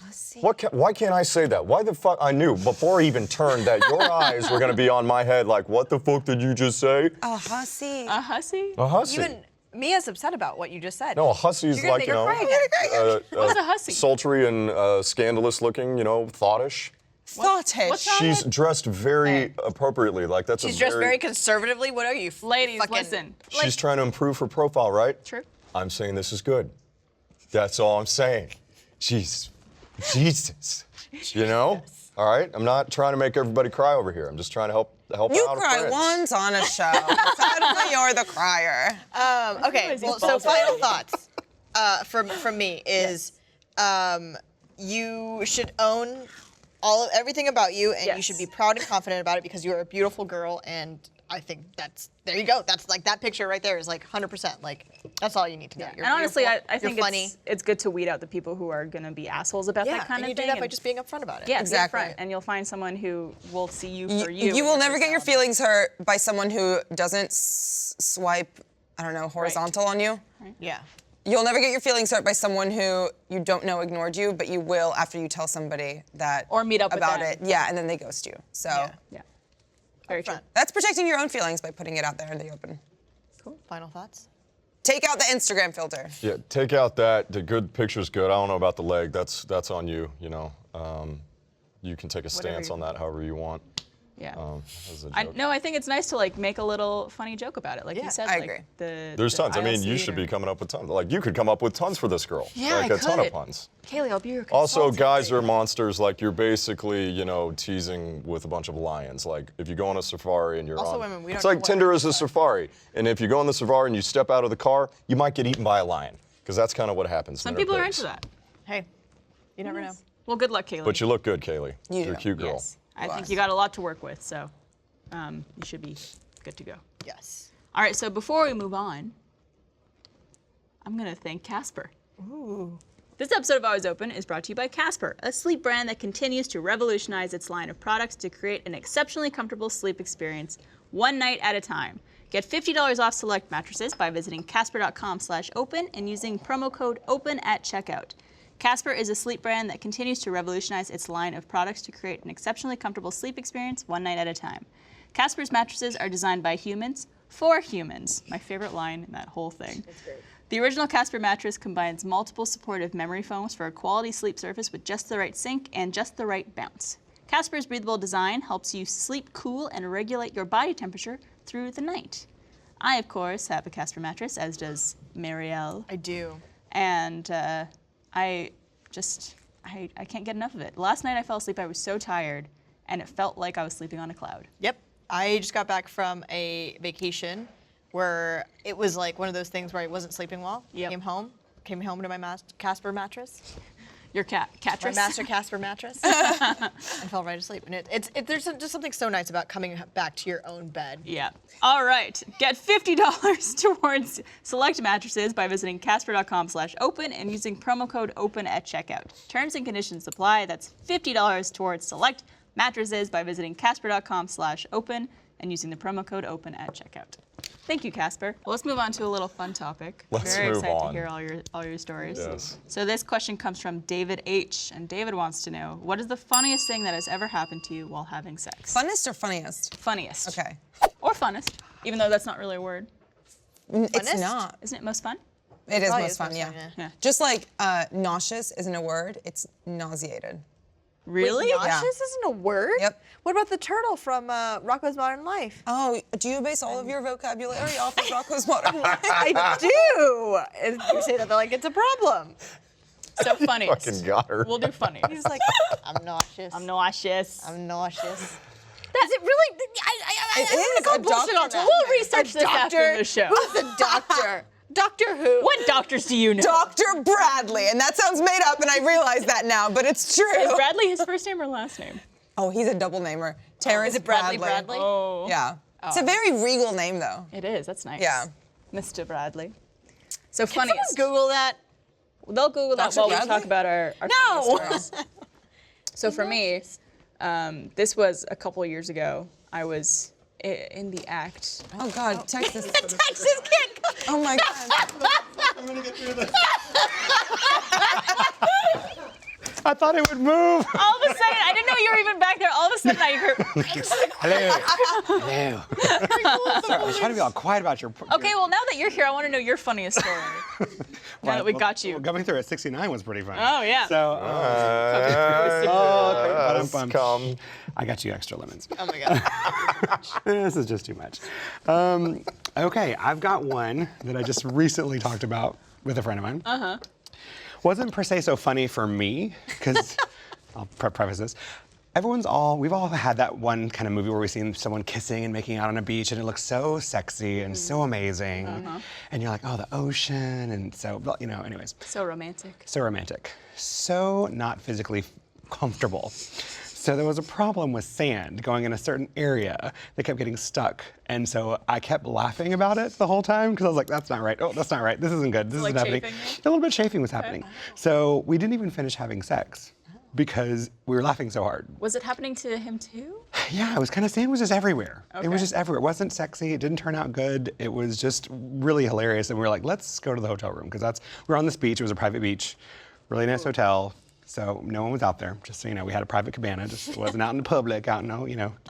[SPEAKER 3] Hussy.
[SPEAKER 4] Why can't I say that? Why the fuck? I knew before I even turned that your eyes were gonna be on my head. Like, what the fuck did you just say?
[SPEAKER 3] A hussy.
[SPEAKER 1] A hussy?
[SPEAKER 4] A hussy.
[SPEAKER 2] Even Mia's upset about what you just said.
[SPEAKER 4] No, a hussy is
[SPEAKER 2] You're gonna
[SPEAKER 4] like,
[SPEAKER 2] make
[SPEAKER 4] you
[SPEAKER 2] her
[SPEAKER 4] know,
[SPEAKER 2] cry again.
[SPEAKER 1] What's a hussy?
[SPEAKER 4] sultry and scandalous looking, you know, thoughtish.
[SPEAKER 3] Thoughtish.
[SPEAKER 1] what's wrong
[SPEAKER 4] She's dressed very appropriately. Like that's
[SPEAKER 2] She's
[SPEAKER 4] a
[SPEAKER 2] dressed very conservatively. What are you?
[SPEAKER 1] Ladies,
[SPEAKER 2] fucking-
[SPEAKER 1] listen.
[SPEAKER 4] She's trying to improve her profile, right?
[SPEAKER 1] True.
[SPEAKER 4] I'm saying this is good. That's all I'm saying. Jesus. You know? All right? I'm not trying to make everybody cry over here. I'm just trying to help
[SPEAKER 3] You
[SPEAKER 4] out.
[SPEAKER 3] cry once on a show. Suddenly you're the crier.
[SPEAKER 2] Okay,
[SPEAKER 1] Always
[SPEAKER 2] well,
[SPEAKER 1] these
[SPEAKER 2] so
[SPEAKER 1] balls
[SPEAKER 2] final thoughts from me is you should own everything about you, and you
[SPEAKER 1] Yes.
[SPEAKER 2] should be proud and confident about it because you're a beautiful girl, and I think there you go. That's like that picture right there is like 100%. Like that's all you need to know. You're
[SPEAKER 1] And honestly, I
[SPEAKER 2] beautiful,
[SPEAKER 1] think
[SPEAKER 2] you're funny.
[SPEAKER 1] it's good to weed out the people who are going to be assholes about
[SPEAKER 2] Yeah,
[SPEAKER 1] that kind
[SPEAKER 2] and
[SPEAKER 1] of
[SPEAKER 2] you
[SPEAKER 1] thing.
[SPEAKER 2] do that by
[SPEAKER 1] and-
[SPEAKER 2] just being upfront about it.
[SPEAKER 1] Yeah,
[SPEAKER 3] Exactly.
[SPEAKER 1] be upfront, and you'll find someone who will see you for you.
[SPEAKER 3] You
[SPEAKER 1] and
[SPEAKER 3] will never get your
[SPEAKER 1] personality.
[SPEAKER 3] feelings hurt by someone who doesn't swipe, I don't know, horizontal on you.
[SPEAKER 2] Yeah.
[SPEAKER 3] You'll never get your feelings hurt by someone who you don't know ignored you, but you will after you tell somebody that
[SPEAKER 1] Or meet up with
[SPEAKER 3] about
[SPEAKER 1] them.
[SPEAKER 3] it. Yeah, and then they ghost you. So
[SPEAKER 1] Yeah. Very true.
[SPEAKER 2] Upfront.
[SPEAKER 3] that's protecting your own feelings by putting it out there in the open.
[SPEAKER 2] Final thoughts.
[SPEAKER 3] Take out the Instagram filter.
[SPEAKER 4] Yeah, take out that. The good picture's good. I don't know about the leg. That's on you, you know. You can take a stance on that however you want.
[SPEAKER 1] Yeah.
[SPEAKER 4] As a
[SPEAKER 1] I
[SPEAKER 4] joke.
[SPEAKER 1] no, I think it's nice to like make a little funny joke about it, like
[SPEAKER 2] Yeah,
[SPEAKER 1] you said.
[SPEAKER 3] I
[SPEAKER 1] like,
[SPEAKER 3] agree.
[SPEAKER 4] There's
[SPEAKER 1] the
[SPEAKER 4] tons. I mean, you
[SPEAKER 1] ILC
[SPEAKER 4] should
[SPEAKER 1] or-
[SPEAKER 4] be coming up with tons. Like, you could come up with tons for this girl.
[SPEAKER 1] Yeah,
[SPEAKER 4] like
[SPEAKER 1] I
[SPEAKER 4] a ton of
[SPEAKER 1] could.
[SPEAKER 4] puns.
[SPEAKER 1] Kaylee, I'll be your
[SPEAKER 4] Also,
[SPEAKER 1] consultant.
[SPEAKER 4] guys are monsters. Like, you're basically, you know, teasing with a bunch of lions. Like, if you go on a safari and you're
[SPEAKER 2] Also,
[SPEAKER 4] on,
[SPEAKER 2] women, we
[SPEAKER 4] it's
[SPEAKER 2] don't
[SPEAKER 4] like
[SPEAKER 2] know what
[SPEAKER 4] Tinder is a
[SPEAKER 2] lions are.
[SPEAKER 4] safari. And if you go on the safari and you step out of the car, you might get eaten by a lion, because that's kind of what happens.
[SPEAKER 1] Some
[SPEAKER 4] when they're
[SPEAKER 1] people are
[SPEAKER 4] pigs.
[SPEAKER 1] into that.
[SPEAKER 2] Hey, you never know.
[SPEAKER 1] Well, good luck, Kaylee.
[SPEAKER 4] But you look good, Kaylee.
[SPEAKER 3] You
[SPEAKER 4] You're a
[SPEAKER 3] do.
[SPEAKER 4] cute girl.
[SPEAKER 1] Yes. I think
[SPEAKER 3] Yes.
[SPEAKER 1] you got a lot to work with, so you should be good to go.
[SPEAKER 2] Yes.
[SPEAKER 1] All right, so before we move on, I'm going to thank Casper.
[SPEAKER 2] Ooh.
[SPEAKER 1] This episode of Always Open is brought to you by Casper, a sleep brand that continues to revolutionize its line of products to create an exceptionally comfortable sleep experience one night at a time. Get $50 off select mattresses by visiting casper.com/open and using promo code OPEN at checkout. Casper is a sleep brand that continues to revolutionize its line of products to create an exceptionally comfortable sleep experience one night at a time. Casper's mattresses are designed by humans for humans. My favorite line in that whole thing. The original Casper mattress combines multiple supportive memory foams for a quality sleep surface with just the right sink and just the right bounce. Casper's breathable design helps you sleep cool and regulate your body temperature through the night. I, of course, have a Casper mattress, as does Marielle.
[SPEAKER 2] I do.
[SPEAKER 1] And I can't get enough of it. Last night I fell asleep, I was so tired, and it felt like I was sleeping on a cloud.
[SPEAKER 2] Yep. I just got back from a vacation where it was like one of those things where I wasn't sleeping well.
[SPEAKER 1] Yep.
[SPEAKER 2] Came home to my Casper mattress,
[SPEAKER 1] Your
[SPEAKER 2] my
[SPEAKER 1] catress?
[SPEAKER 2] master Casper mattress, and fell right asleep. And there's just something so nice about coming back to your own bed.
[SPEAKER 1] Yeah. All right. Get $50 towards select mattresses by visiting casper.com/open and using promo code OPEN at checkout. Terms and conditions apply. That's $50 towards select mattresses by visiting casper.com/open and using the promo code OPEN at checkout. Thank you, Casper. Well, let's move on to a little fun topic.
[SPEAKER 4] Let's
[SPEAKER 1] Very
[SPEAKER 4] move
[SPEAKER 1] excited
[SPEAKER 4] on.
[SPEAKER 1] to hear all your stories.
[SPEAKER 4] Yes.
[SPEAKER 1] So this question comes from David H. And David wants to know, what is the funniest thing that has ever happened to you while having sex?
[SPEAKER 3] Funnest or funniest?
[SPEAKER 1] Funniest.
[SPEAKER 3] Okay.
[SPEAKER 1] Or funnest, even though that's not really a word.
[SPEAKER 3] It's
[SPEAKER 2] Funnest?
[SPEAKER 3] not.
[SPEAKER 1] Isn't it most fun?
[SPEAKER 3] It is
[SPEAKER 2] Probably
[SPEAKER 3] most
[SPEAKER 2] is
[SPEAKER 3] fun,
[SPEAKER 2] most
[SPEAKER 3] yeah.
[SPEAKER 2] fun,
[SPEAKER 1] Yeah.
[SPEAKER 3] Just like nauseous isn't a word, it's nauseated.
[SPEAKER 1] Really?
[SPEAKER 2] Wait, nauseous isn't a word?
[SPEAKER 3] Yep.
[SPEAKER 2] What about the turtle from Rocko's Modern Life?
[SPEAKER 3] Oh, do you base all of your vocabulary off of Rocco's Modern Life?
[SPEAKER 2] I do. And you say that, they're like, it's a problem.
[SPEAKER 1] So funniest.
[SPEAKER 4] Fucking got her.
[SPEAKER 1] We'll do funniest.
[SPEAKER 2] He's like, I'm nauseous.
[SPEAKER 1] I'm nauseous.
[SPEAKER 2] I'm nauseous. Is it really?
[SPEAKER 3] It
[SPEAKER 2] I'm
[SPEAKER 3] is.
[SPEAKER 2] gonna
[SPEAKER 3] A
[SPEAKER 2] go bullshit on
[SPEAKER 3] doctor
[SPEAKER 2] that.
[SPEAKER 1] We'll research this after the show.
[SPEAKER 2] Who's the doctor? Doctor Who?
[SPEAKER 1] What doctors do you know?
[SPEAKER 3] Dr. Bradley, and that sounds made up, and I realize that now, but it's true.
[SPEAKER 1] Is Bradley his first name or last name?
[SPEAKER 3] Oh, he's a double namer. Terrence
[SPEAKER 2] Is it Bradley Bradley?
[SPEAKER 1] Oh.
[SPEAKER 3] Yeah. It's a very regal name, though.
[SPEAKER 1] It is. That's nice.
[SPEAKER 3] Yeah.
[SPEAKER 1] Mr. Bradley. So
[SPEAKER 2] Can someone
[SPEAKER 1] funniest.
[SPEAKER 2] Google that?
[SPEAKER 1] they'll Google that
[SPEAKER 3] Dr.
[SPEAKER 1] while we
[SPEAKER 3] Bradley?
[SPEAKER 1] talk about our
[SPEAKER 2] No.
[SPEAKER 1] funniest stories. So for me, this was a couple of years ago. I was in the act.
[SPEAKER 3] Oh God, Texas.
[SPEAKER 2] Texas can't go.
[SPEAKER 3] Oh my God.
[SPEAKER 5] I'm gonna get through this. I thought it would move.
[SPEAKER 1] All of a sudden, I didn't know you were even back there. All of a sudden, I heard.
[SPEAKER 5] Hello. Hello. Sorry, I was trying to be all quiet about your.
[SPEAKER 1] Okay, well, now that you're here, I want to know your funniest story. Now that we got you.
[SPEAKER 5] Well, coming through at 69 was pretty fun.
[SPEAKER 1] Oh, yeah.
[SPEAKER 5] So,
[SPEAKER 4] Yes, come.
[SPEAKER 5] I got you extra lemons.
[SPEAKER 2] Oh my god.
[SPEAKER 5] This is just too much. Okay, I've got one that I just recently talked about with a friend of mine. Uh-huh. Wasn't per se so funny for me, because I'll preface this. We've all had that one kind of movie where we've seen someone kissing and making out on a beach and it looks so sexy and so amazing. And you're like, oh, the ocean, and so, anyways.
[SPEAKER 1] So romantic.
[SPEAKER 5] So romantic. So not physically comfortable. So there was a problem with sand going in a certain area that kept getting stuck. And so I kept laughing about it the whole time because I was like, that's not right. Oh, that's not right. This isn't good. This isn't happening.
[SPEAKER 1] Chafing?
[SPEAKER 5] A little bit of chafing was happening. So we didn't even finish having sex because we were laughing so hard.
[SPEAKER 1] Was it happening to him too?
[SPEAKER 5] Yeah, it was kind of, sand was just everywhere. It
[SPEAKER 1] Okay.
[SPEAKER 5] was just everywhere. It wasn't sexy. It didn't turn out good. It was just really hilarious. And we were like, let's go to the hotel room because we were on this beach. It was a private beach, really nice hotel. So no one was out there, just so you know. We had a private cabana, just wasn't out in the public, out,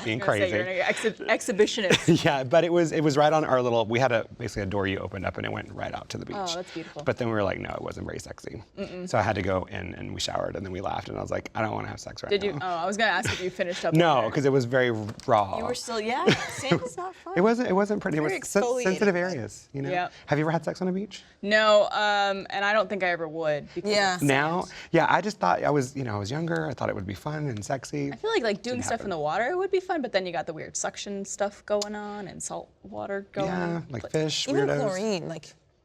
[SPEAKER 5] being crazy.
[SPEAKER 1] You're an exhibitionist.
[SPEAKER 5] Yeah, but it was right on our we had basically a door you opened up and it went right out to the beach.
[SPEAKER 1] Oh, that's beautiful.
[SPEAKER 5] But then we were like, no, it wasn't very sexy. So I had to go in and we showered and then we laughed and I was like, I don't want to have sex right
[SPEAKER 1] Did
[SPEAKER 5] now.
[SPEAKER 1] you? Oh, I was gonna ask if you finished up.
[SPEAKER 5] No,
[SPEAKER 1] there.
[SPEAKER 5] because it was very raw.
[SPEAKER 2] You were still, yeah. Sand is not fun.
[SPEAKER 5] It wasn't pretty. It was
[SPEAKER 2] Very exfoliating.
[SPEAKER 5] sensitive areas,
[SPEAKER 1] Yep.
[SPEAKER 5] Have you ever had sex on a beach?
[SPEAKER 1] No, and I don't think I ever would. Because
[SPEAKER 3] Yeah.
[SPEAKER 5] Now, yeah, I just thought I was younger. I thought it would be fun and sexy.
[SPEAKER 1] I feel like doing stuff in the water would be fun, but then you got the weird suction stuff going on and salt water going
[SPEAKER 5] Yeah,
[SPEAKER 1] on.
[SPEAKER 5] like fish,
[SPEAKER 3] Even
[SPEAKER 5] weirdos.
[SPEAKER 3] chlorine,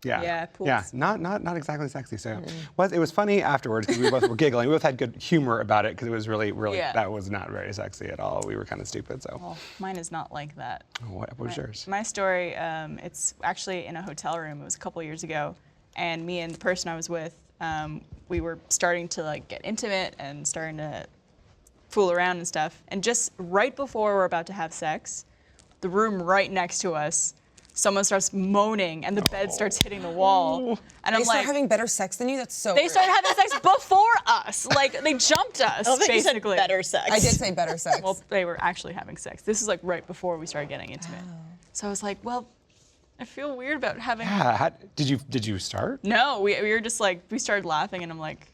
[SPEAKER 5] Yeah,
[SPEAKER 1] Yeah, pools.
[SPEAKER 5] yeah, not exactly sexy. So it was funny afterwards because we both were giggling. We both had good humor about it because it was really
[SPEAKER 1] Yeah.
[SPEAKER 5] that was not very sexy at all. We were kind of stupid. So
[SPEAKER 1] Well, mine is not like that.
[SPEAKER 5] what was yours?
[SPEAKER 1] My story, it's actually in a hotel room. It was a couple years ago, and me and the person I was with, we were starting to get intimate and starting to fool around and stuff. And just right before we're about to have sex, the room right next to us, someone starts moaning and the bed starts hitting the wall. And
[SPEAKER 3] they
[SPEAKER 1] I'm
[SPEAKER 3] start
[SPEAKER 1] like,
[SPEAKER 3] having better sex than you? That's so
[SPEAKER 1] they
[SPEAKER 3] weird.
[SPEAKER 1] started having sex before us. Like they jumped us,
[SPEAKER 2] I don't think you said
[SPEAKER 1] basically.
[SPEAKER 2] better sex.
[SPEAKER 3] I did say better sex.
[SPEAKER 1] Well, they were actually having sex. This is right before we started getting intimate. So I was like, well, I feel weird about having.
[SPEAKER 5] Yeah, did you start?
[SPEAKER 1] No, we were just we started laughing, and I'm like,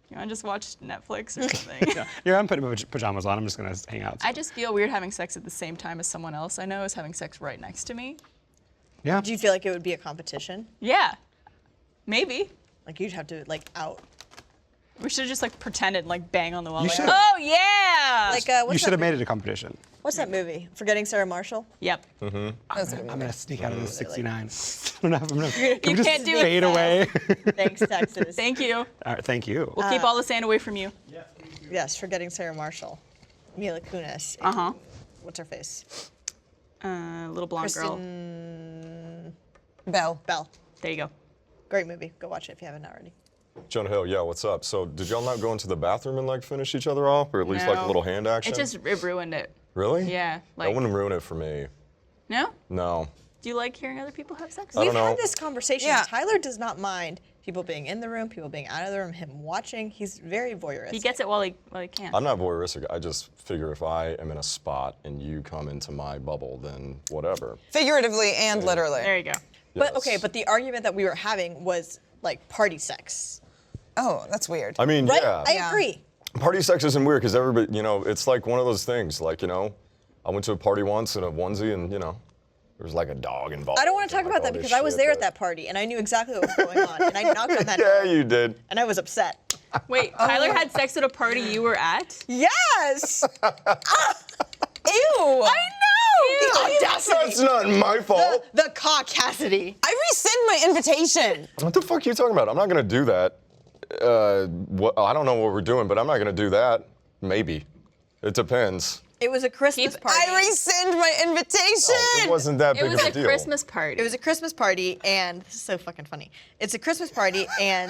[SPEAKER 1] you want to just watch Netflix or something?
[SPEAKER 5] Yeah, I'm putting my pajamas on. I'm just gonna hang out.
[SPEAKER 1] I just feel weird having sex at the same time as someone else I know is having sex right next to me.
[SPEAKER 5] Yeah.
[SPEAKER 2] Do you feel like it would be a competition?
[SPEAKER 1] Yeah, maybe.
[SPEAKER 2] Like you'd have to out.
[SPEAKER 1] We should have just pretended bang on the wall.
[SPEAKER 5] You
[SPEAKER 1] Like,
[SPEAKER 5] should've.
[SPEAKER 1] oh yeah.
[SPEAKER 2] Like
[SPEAKER 5] You
[SPEAKER 2] what's
[SPEAKER 5] should have
[SPEAKER 2] that?
[SPEAKER 5] made it a competition.
[SPEAKER 2] What's that movie? Forgetting Sarah Marshall.
[SPEAKER 1] Yep.
[SPEAKER 3] That was a good
[SPEAKER 5] I'm
[SPEAKER 3] movie.
[SPEAKER 5] gonna sneak out of this 69. I'm gonna
[SPEAKER 1] You
[SPEAKER 5] just
[SPEAKER 1] can't do it
[SPEAKER 5] fade
[SPEAKER 1] fast.
[SPEAKER 5] away.
[SPEAKER 2] Thanks, Texas.
[SPEAKER 1] Thank you.
[SPEAKER 5] All right, thank you.
[SPEAKER 1] We'll keep all the sand away from you.
[SPEAKER 2] Yes, Forgetting Sarah Marshall. Mila Kunis.
[SPEAKER 1] Uh huh.
[SPEAKER 2] What's her face?
[SPEAKER 1] Little blonde girl.
[SPEAKER 2] Kristen
[SPEAKER 3] Belle.
[SPEAKER 2] Bell.
[SPEAKER 1] There you go.
[SPEAKER 2] Great movie. Go watch it if you haven't already.
[SPEAKER 4] Jonah Hill, yeah, what's up? So did y'all not go into the bathroom and finish each other off, or at least a
[SPEAKER 1] No.
[SPEAKER 4] little hand action?
[SPEAKER 1] It ruined it.
[SPEAKER 4] Really?
[SPEAKER 1] Yeah.
[SPEAKER 4] That wouldn't ruin it for me.
[SPEAKER 1] No?
[SPEAKER 4] No.
[SPEAKER 1] Do you like hearing other people have sex?
[SPEAKER 4] I don't
[SPEAKER 2] We've
[SPEAKER 4] know.
[SPEAKER 2] had this conversation.
[SPEAKER 3] Yeah.
[SPEAKER 2] Tyler does not mind people being in the room, people being out of the room, him watching. He's very voyeuristic.
[SPEAKER 1] He gets it while he can.
[SPEAKER 4] I'm not voyeuristic. I just figure if I am in a spot and you come into my bubble, then whatever.
[SPEAKER 3] Figuratively and literally.
[SPEAKER 1] There you go.
[SPEAKER 2] But
[SPEAKER 4] Yes.
[SPEAKER 2] okay, but the argument that we were having was party sex.
[SPEAKER 3] Oh, that's weird.
[SPEAKER 4] I mean,
[SPEAKER 2] Right?
[SPEAKER 4] yeah.
[SPEAKER 2] I agree.
[SPEAKER 4] Party sex isn't weird because everybody, it's like one of those things. I went to a party once in a onesie and, there was a dog involved.
[SPEAKER 2] I don't want to talk
[SPEAKER 4] and,
[SPEAKER 2] about
[SPEAKER 4] all
[SPEAKER 2] that
[SPEAKER 4] this
[SPEAKER 2] because I was
[SPEAKER 4] shit
[SPEAKER 2] there at that party and I knew exactly what was going on and I knocked on that
[SPEAKER 4] Yeah,
[SPEAKER 2] door
[SPEAKER 4] you did.
[SPEAKER 2] and I was upset.
[SPEAKER 1] Wait, Tyler had sex at a party you were at?
[SPEAKER 2] Yes!
[SPEAKER 3] Ew.
[SPEAKER 2] I know! The audacity!
[SPEAKER 4] That's not my fault.
[SPEAKER 2] The caucasity.
[SPEAKER 3] I rescind my invitation.
[SPEAKER 4] What the fuck are you talking about? I'm not gonna do that. I don't know what we're doing, but I'm not gonna do that. Maybe. It depends.
[SPEAKER 2] It was a Christmas party.
[SPEAKER 3] I rescind my invitation.
[SPEAKER 4] It wasn't that
[SPEAKER 1] It
[SPEAKER 4] big
[SPEAKER 1] was
[SPEAKER 4] of a
[SPEAKER 1] a
[SPEAKER 4] deal.
[SPEAKER 1] Christmas party.
[SPEAKER 2] It was a Christmas party, and this is so fucking funny. It's a Christmas party, and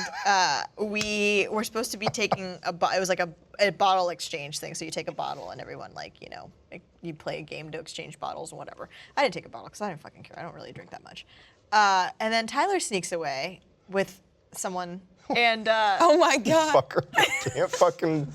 [SPEAKER 2] we were supposed to be taking it was like a bottle exchange thing. So you take a bottle, and everyone you play a game to exchange bottles and whatever. I didn't take a bottle because I didn't fucking care. I don't really drink that much. And then Tyler sneaks away with someone, and
[SPEAKER 3] Oh my God.
[SPEAKER 4] Fucker. Can't fucking.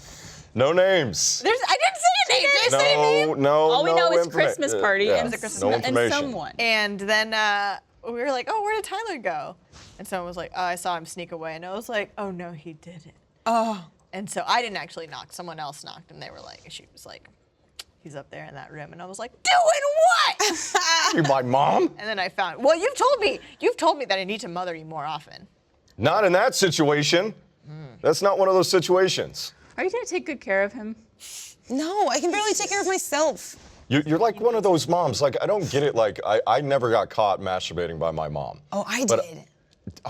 [SPEAKER 4] No names.
[SPEAKER 2] I didn't say a name. Did I say a name?
[SPEAKER 4] No.
[SPEAKER 1] All we know is
[SPEAKER 4] informa-
[SPEAKER 1] Christmas party
[SPEAKER 4] yeah,
[SPEAKER 1] and,
[SPEAKER 2] It was a Christmas
[SPEAKER 4] no
[SPEAKER 2] party.
[SPEAKER 1] and
[SPEAKER 4] information.
[SPEAKER 1] someone.
[SPEAKER 2] And then we were like, oh, where did Tyler go? And someone was like, oh, I saw him sneak away. And I was like, oh, no, he didn't.
[SPEAKER 3] Oh.
[SPEAKER 2] And so I didn't actually knock. Someone else knocked, and she was like, he's up there in that room. And I was like, doing what?
[SPEAKER 4] You my mom?
[SPEAKER 2] And then I found, well, you've told me that I need to mother you more often.
[SPEAKER 4] Not in that situation. That's not one of those situations.
[SPEAKER 1] Are you gonna take good care of him?
[SPEAKER 3] No, I can barely take care of myself.
[SPEAKER 4] You're like one of those moms. Like, I don't get it. Like, I never got caught masturbating by my mom.
[SPEAKER 3] Oh, I
[SPEAKER 4] But-
[SPEAKER 3] did.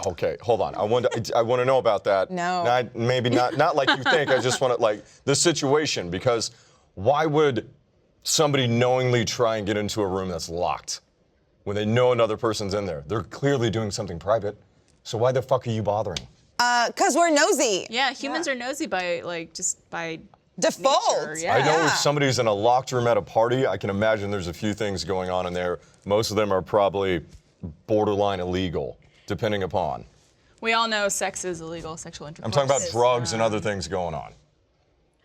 [SPEAKER 4] Okay, hold on. I want to know about that.
[SPEAKER 3] No.
[SPEAKER 4] Maybe not like you think. I just want to, like, the situation, because why would somebody knowingly try and get into a room that's locked when they know another person's in there? They're clearly doing something private. So why the fuck are you bothering?
[SPEAKER 3] 'Cause we're nosy.
[SPEAKER 1] Yeah, humans are nosy by
[SPEAKER 3] Default.
[SPEAKER 1] nature, yeah.
[SPEAKER 4] I know
[SPEAKER 3] Yeah.
[SPEAKER 4] if somebody's in a locked room at a party, I can imagine there's a few things going on in there. Most of them are probably borderline illegal, depending upon.
[SPEAKER 1] We all know sex is illegal, sexual intercourse.
[SPEAKER 4] I'm talking about drugs and other things going on.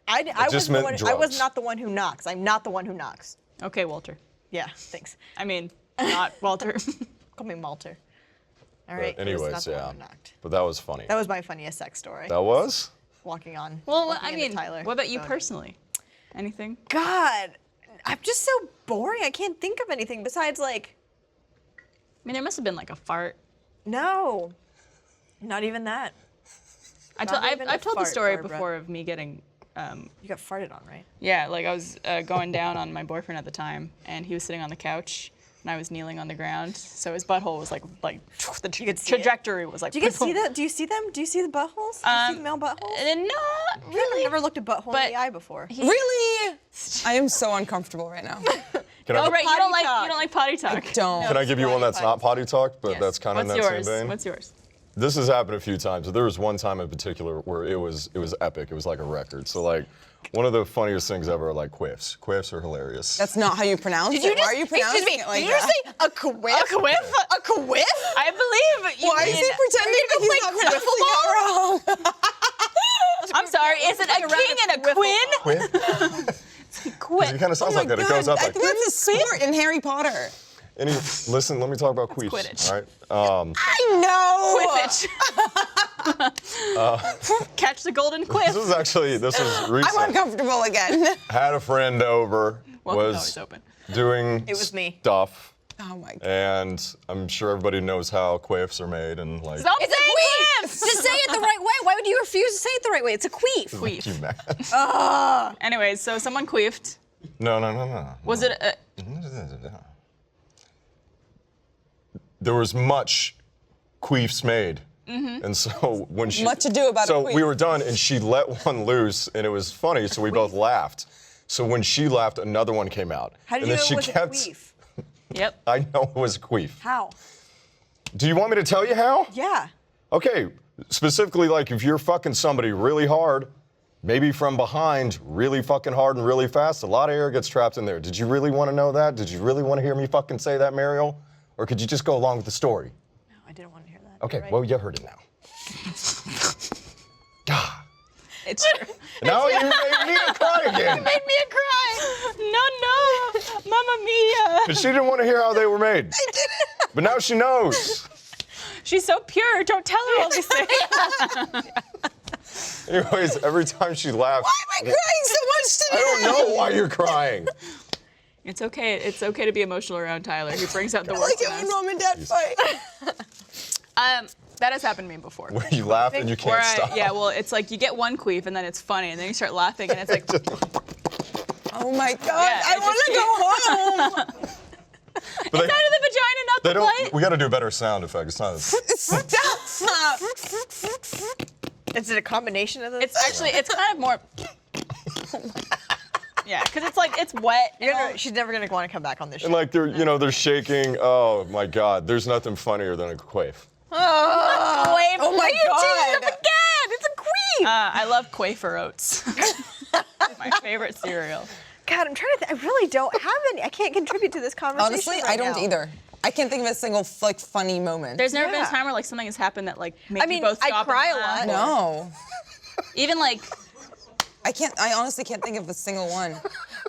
[SPEAKER 2] I
[SPEAKER 4] just
[SPEAKER 2] was
[SPEAKER 4] meant
[SPEAKER 2] I was
[SPEAKER 4] drugs.
[SPEAKER 2] not the one who knocks. I'm not the one who knocks.
[SPEAKER 1] Okay, Walter.
[SPEAKER 2] Yeah, thanks.
[SPEAKER 1] I mean, not Walter.
[SPEAKER 2] Call me Malter. All
[SPEAKER 4] But
[SPEAKER 2] right. I was
[SPEAKER 4] anyways,
[SPEAKER 2] not the one
[SPEAKER 4] yeah.
[SPEAKER 2] who knocked.
[SPEAKER 4] But that was funny.
[SPEAKER 2] That was my funniest sex story.
[SPEAKER 4] That was?
[SPEAKER 2] Walking on.
[SPEAKER 1] Well,
[SPEAKER 2] walking
[SPEAKER 1] I
[SPEAKER 2] into
[SPEAKER 1] mean,
[SPEAKER 2] Tyler.
[SPEAKER 1] what about you
[SPEAKER 2] Oh, no.
[SPEAKER 1] personally? Anything?
[SPEAKER 2] God, I'm just so boring. I can't think of anything besides like,
[SPEAKER 1] I mean, there must have been like a fart.
[SPEAKER 2] no, not even that. Not even a
[SPEAKER 1] I've told the
[SPEAKER 2] fart,
[SPEAKER 1] story
[SPEAKER 2] Barbara.
[SPEAKER 1] before of me getting,
[SPEAKER 2] You got farted on, right?
[SPEAKER 1] yeah, like I was going down on my boyfriend at the time, and he was sitting on the couch, and I was kneeling on the ground, so his butthole was like the
[SPEAKER 2] You could see it?
[SPEAKER 1] trajectory was like.
[SPEAKER 2] Do you guys see that? Do you see them? Do you see the buttholes? Do you see the male buttholes?
[SPEAKER 1] Not
[SPEAKER 2] I've
[SPEAKER 1] really.
[SPEAKER 2] never looked a butthole
[SPEAKER 1] But-
[SPEAKER 2] in the eye before.
[SPEAKER 3] Really? I am so uncomfortable right now.
[SPEAKER 4] Can I,
[SPEAKER 1] Oh right, you
[SPEAKER 2] Potty
[SPEAKER 1] don't like
[SPEAKER 2] talk.
[SPEAKER 1] potty talk.
[SPEAKER 3] Don't.
[SPEAKER 4] can I give you one that's not potty talk, but
[SPEAKER 1] Yes.
[SPEAKER 4] that's kind of in
[SPEAKER 1] What's
[SPEAKER 4] that
[SPEAKER 1] yours?
[SPEAKER 4] same vein?
[SPEAKER 1] What's yours?
[SPEAKER 4] This has happened a few times, but there was one time in particular where it was epic. It was like a record. So like one of the funniest things ever are like quiffs. Quiffs are hilarious.
[SPEAKER 3] That's not how you pronounce it. Why are you pronouncing it like
[SPEAKER 2] did
[SPEAKER 3] that?
[SPEAKER 2] you say a quiff?
[SPEAKER 1] A quiff?
[SPEAKER 2] A quiff?
[SPEAKER 1] I believe you
[SPEAKER 3] Why is
[SPEAKER 1] mean-
[SPEAKER 3] he pretending that he's not pronouncing it wrong?
[SPEAKER 1] I'm sorry, is it a king and a queen?
[SPEAKER 4] Quiff?
[SPEAKER 1] Quit.
[SPEAKER 4] It kind of sounds
[SPEAKER 3] Oh
[SPEAKER 4] like
[SPEAKER 3] my
[SPEAKER 4] that. It goes
[SPEAKER 3] God,
[SPEAKER 4] up
[SPEAKER 3] I
[SPEAKER 4] like.
[SPEAKER 3] think that's a sport in Harry Potter.
[SPEAKER 4] Listen, let me talk about queefs.
[SPEAKER 1] Quidditch.
[SPEAKER 4] All right.
[SPEAKER 3] I know.
[SPEAKER 1] Quiffitch. Catch the golden quiff.
[SPEAKER 4] This was
[SPEAKER 3] I'm
[SPEAKER 4] recent.
[SPEAKER 3] uncomfortable again.
[SPEAKER 4] Had a friend over,
[SPEAKER 1] Welcome to
[SPEAKER 4] was
[SPEAKER 1] Always Open.
[SPEAKER 4] doing
[SPEAKER 2] It was me.
[SPEAKER 4] stuff,
[SPEAKER 3] Oh my God.
[SPEAKER 4] and I'm sure everybody knows how quiffs are made, and like.
[SPEAKER 1] Stop
[SPEAKER 2] It's a
[SPEAKER 1] saying
[SPEAKER 2] queef.
[SPEAKER 1] quiffs.
[SPEAKER 2] Just say it the right way. Why would you refuse to say it the right way? It's a queef.
[SPEAKER 4] Make you
[SPEAKER 1] Queef.
[SPEAKER 4] mad.
[SPEAKER 1] Anyways, so someone queefed.
[SPEAKER 4] No.
[SPEAKER 1] Was it a,
[SPEAKER 4] There was much queefs made. And so when she
[SPEAKER 3] Much ado about a
[SPEAKER 4] so
[SPEAKER 3] queef.
[SPEAKER 4] we were done, and she let one loose, and it was funny. So we both laughed. So when she laughed, another one came out.
[SPEAKER 2] How did
[SPEAKER 4] and
[SPEAKER 2] you
[SPEAKER 4] then
[SPEAKER 2] know
[SPEAKER 4] she
[SPEAKER 2] it was
[SPEAKER 4] kept,
[SPEAKER 2] a queef?
[SPEAKER 1] Yep.
[SPEAKER 4] I know it was a queef.
[SPEAKER 2] How?
[SPEAKER 4] Do you want me to tell you how?
[SPEAKER 2] Yeah.
[SPEAKER 4] Okay, specifically, like if you're fucking somebody really hard, maybe from behind, really fucking hard and really fast, a lot of air gets trapped in there. Did you really want to know that? Did you really want to hear me fucking say that, Mariel? Or could you just go along with the story?
[SPEAKER 2] No, I didn't want to hear that.
[SPEAKER 4] Okay,
[SPEAKER 2] Right.
[SPEAKER 4] well, you heard it now. God.
[SPEAKER 1] It's true.
[SPEAKER 4] Now you made me cry again.
[SPEAKER 1] Made me cry. No, Mamma Mia.
[SPEAKER 4] But she didn't want to hear how they were made. I didn't. But now she knows.
[SPEAKER 1] She's so pure. Don't tell her all these things.
[SPEAKER 4] Anyways, every time she laughed,
[SPEAKER 3] Why am I crying so much today?
[SPEAKER 4] I don't know why you're crying.
[SPEAKER 1] It's okay. It's okay to be emotional around Tyler. He brings out the
[SPEAKER 3] Like
[SPEAKER 1] worst
[SPEAKER 3] it
[SPEAKER 1] in
[SPEAKER 3] when
[SPEAKER 1] us.
[SPEAKER 3] mom and dad fight.
[SPEAKER 1] That has happened to me before.
[SPEAKER 4] Where you laugh and you
[SPEAKER 1] Where
[SPEAKER 4] can't stop.
[SPEAKER 1] yeah, well, it's like you get one queef and then it's funny, and then you start laughing and it's like,
[SPEAKER 3] Oh my God.
[SPEAKER 1] Yeah,
[SPEAKER 3] I
[SPEAKER 1] it
[SPEAKER 3] want to go home.
[SPEAKER 4] But
[SPEAKER 1] out of the vagina, not
[SPEAKER 4] they
[SPEAKER 1] the
[SPEAKER 4] don't.
[SPEAKER 1] butt.
[SPEAKER 4] We got to do better sound effects. It's not.
[SPEAKER 3] Stop.
[SPEAKER 2] Is it a combination of those?
[SPEAKER 1] It's kind of more. Yeah, because it's like, it's wet.
[SPEAKER 2] She's never gonna want to come back on this show.
[SPEAKER 4] And like they're shaking. Oh my God, there's nothing funnier than a quaif.
[SPEAKER 3] Oh my God.
[SPEAKER 2] Again, it's a queen.
[SPEAKER 1] I love Quaker Oats. My favorite cereal.
[SPEAKER 2] God, I'm trying to I really don't have any. I can't contribute to this conversation.
[SPEAKER 3] Honestly,
[SPEAKER 2] right
[SPEAKER 3] I don't
[SPEAKER 2] now.
[SPEAKER 3] either. I can't think of a single like funny moment.
[SPEAKER 1] There's never been a
[SPEAKER 2] Yeah.
[SPEAKER 1] time where like something has happened that like made
[SPEAKER 2] I mean,
[SPEAKER 1] you both
[SPEAKER 2] I
[SPEAKER 1] stop
[SPEAKER 2] cry
[SPEAKER 1] and
[SPEAKER 2] a
[SPEAKER 1] laugh.
[SPEAKER 2] lot.
[SPEAKER 3] No.
[SPEAKER 1] Even like,
[SPEAKER 3] I honestly can't think of a single one.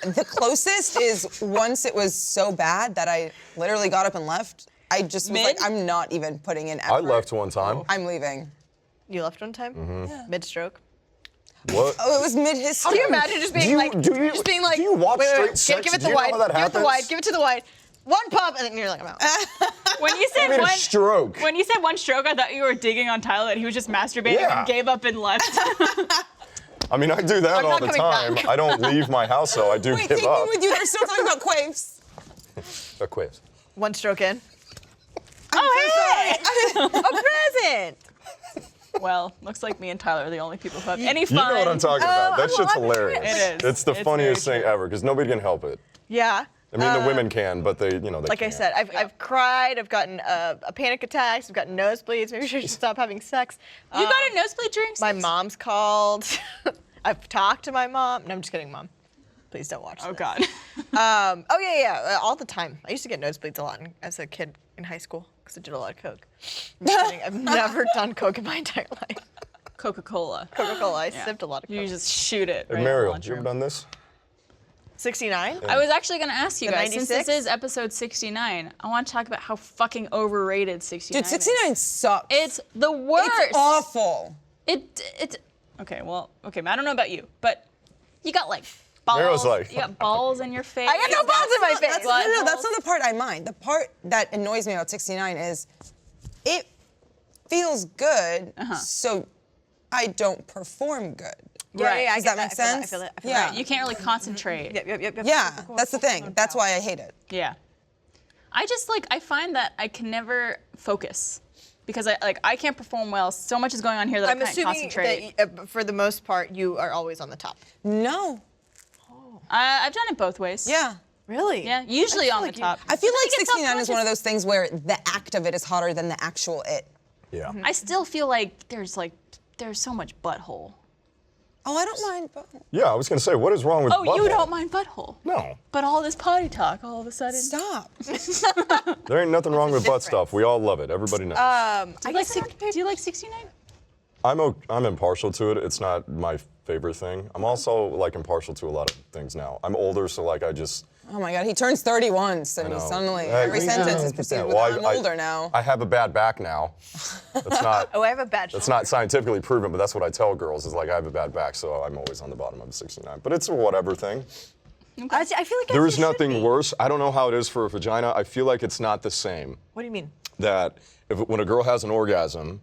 [SPEAKER 3] The closest is once it was so bad that I literally got up and left. I just was like, I'm not even putting in effort.
[SPEAKER 4] I left one time.
[SPEAKER 3] I'm leaving.
[SPEAKER 2] You left one time? Yeah. Mid-stroke.
[SPEAKER 4] What?
[SPEAKER 3] Oh, it was mid-history.
[SPEAKER 2] Can you imagine just being like,
[SPEAKER 4] do you watch straight sex?
[SPEAKER 2] Give it
[SPEAKER 4] Do
[SPEAKER 2] the
[SPEAKER 4] you know
[SPEAKER 2] wide.
[SPEAKER 4] how that
[SPEAKER 2] Give it the
[SPEAKER 4] happens?
[SPEAKER 2] wide. Give it to the wide. One pump, and then you're like, I'm out.
[SPEAKER 1] when you said
[SPEAKER 4] I mean, a
[SPEAKER 1] one
[SPEAKER 4] stroke.
[SPEAKER 1] when you said one stroke, I thought you were digging on Tyler that he was just masturbating
[SPEAKER 4] Yeah.
[SPEAKER 1] and gave up and left.
[SPEAKER 4] I mean, I do that
[SPEAKER 2] I'm
[SPEAKER 4] all
[SPEAKER 2] not
[SPEAKER 4] the
[SPEAKER 2] coming
[SPEAKER 4] time.
[SPEAKER 2] back.
[SPEAKER 4] I don't leave my house, so I do
[SPEAKER 3] Wait,
[SPEAKER 4] give
[SPEAKER 3] take
[SPEAKER 4] up.
[SPEAKER 3] me with you. They're still talking about quaves.
[SPEAKER 4] A quiz.
[SPEAKER 2] One stroke in.
[SPEAKER 1] Oh hey!
[SPEAKER 2] A present.
[SPEAKER 1] Well, looks like me and Tyler are the only people who have any fun.
[SPEAKER 4] You know what I'm talking about. That shit's
[SPEAKER 2] I'm
[SPEAKER 4] hilarious.
[SPEAKER 1] It is.
[SPEAKER 4] It's the
[SPEAKER 1] It's
[SPEAKER 4] funniest
[SPEAKER 1] very
[SPEAKER 4] thing ever because nobody can help it.
[SPEAKER 2] Yeah.
[SPEAKER 4] I mean, the women can, but they
[SPEAKER 2] Like I
[SPEAKER 4] can't.
[SPEAKER 2] said, I've cried. I've gotten a panic attacks. I've gotten nosebleeds. Maybe I should stop having sex.
[SPEAKER 1] You got a nosebleed during
[SPEAKER 2] My
[SPEAKER 1] sex?
[SPEAKER 2] mom's called. I've talked to my mom. No, I'm just kidding, Mom. Please don't watch
[SPEAKER 1] Oh
[SPEAKER 2] this.
[SPEAKER 1] God.
[SPEAKER 2] Oh yeah, all the time. I used to get nosebleeds a lot as a kid in high school because I did a lot of coke. I'm just kidding. I've never done coke in my entire life.
[SPEAKER 1] Coca-Cola.
[SPEAKER 2] Coca-Cola. I
[SPEAKER 1] Yeah.
[SPEAKER 2] sipped a lot of
[SPEAKER 1] You
[SPEAKER 2] coke.
[SPEAKER 1] just shoot it.
[SPEAKER 4] Hey,
[SPEAKER 1] Right
[SPEAKER 4] Mariel,
[SPEAKER 1] in the
[SPEAKER 4] you ever
[SPEAKER 1] lunchroom.
[SPEAKER 4] done this?
[SPEAKER 2] 69.
[SPEAKER 1] I was actually going to ask you
[SPEAKER 2] The
[SPEAKER 1] guys, since
[SPEAKER 2] 96?
[SPEAKER 1] this is episode 69, I want to talk about how fucking overrated 69
[SPEAKER 3] Dude, 69
[SPEAKER 1] is.
[SPEAKER 3] sucks.
[SPEAKER 1] It's the worst.
[SPEAKER 3] It's awful.
[SPEAKER 1] Okay, I don't know about you, but you got like balls.
[SPEAKER 4] Mariel's like-
[SPEAKER 1] You got balls in your face.
[SPEAKER 2] I got no balls in my face.
[SPEAKER 3] No, that's not the part I mind. The part that annoys me about 69 is it feels good, so I don't perform good.
[SPEAKER 1] Right.
[SPEAKER 2] I
[SPEAKER 3] Does
[SPEAKER 2] get
[SPEAKER 3] that make
[SPEAKER 2] I feel
[SPEAKER 3] sense?
[SPEAKER 2] I feel that.
[SPEAKER 3] Yeah.
[SPEAKER 1] You can't really concentrate.
[SPEAKER 2] Yep.
[SPEAKER 3] Yeah, that's the thing. That's why I hate it.
[SPEAKER 1] Yeah. I just I find that I can never focus because I can't perform well. So much is going on here that
[SPEAKER 2] I'm
[SPEAKER 1] I can't
[SPEAKER 2] assuming
[SPEAKER 1] concentrate.
[SPEAKER 2] that for the most part, you are always on the top.
[SPEAKER 3] No.
[SPEAKER 1] I've done it both ways.
[SPEAKER 3] Yeah.
[SPEAKER 2] Really?
[SPEAKER 1] Yeah, usually on the top.
[SPEAKER 3] I feel like
[SPEAKER 1] you get
[SPEAKER 3] 69 is one of
[SPEAKER 1] self-conscious.
[SPEAKER 3] those things where the act of it is hotter than the actual it.
[SPEAKER 4] Yeah.
[SPEAKER 1] I still feel like there's so much butthole.
[SPEAKER 3] Oh, I don't mind. But
[SPEAKER 4] Yeah, I was gonna say, what is wrong with
[SPEAKER 1] Oh, you
[SPEAKER 4] butthole?
[SPEAKER 1] don't mind butthole.
[SPEAKER 4] No.
[SPEAKER 1] But all this potty talk all of a sudden.
[SPEAKER 3] stop.
[SPEAKER 4] There ain't nothing wrong with butt
[SPEAKER 2] difference.
[SPEAKER 4] stuff. We all love it. Everybody knows.
[SPEAKER 1] Do you like 69?
[SPEAKER 4] I'm impartial to it. It's not my favorite thing. I'm also like impartial to a lot of things now. I'm older, so like I just.
[SPEAKER 3] Oh my God, he turns 31, so
[SPEAKER 4] I know.
[SPEAKER 3] he's suddenly
[SPEAKER 4] Hey,
[SPEAKER 3] every
[SPEAKER 4] we-
[SPEAKER 3] sentence is
[SPEAKER 4] yeah,
[SPEAKER 3] preceded with
[SPEAKER 4] well,
[SPEAKER 3] I'm older now.
[SPEAKER 4] I have a bad back now. That's not.
[SPEAKER 2] Oh, I have a bad
[SPEAKER 4] That's not scientifically proven, but that's what I tell girls is like I have a bad back, so I'm always on the bottom of a 69. But it's a whatever thing.
[SPEAKER 2] I feel like
[SPEAKER 4] There
[SPEAKER 2] as
[SPEAKER 4] is
[SPEAKER 2] you should
[SPEAKER 4] nothing
[SPEAKER 2] be.
[SPEAKER 4] worse. I don't know how it is for a vagina. I feel like it's not the same.
[SPEAKER 2] What do you mean?
[SPEAKER 4] That when a girl has an orgasm,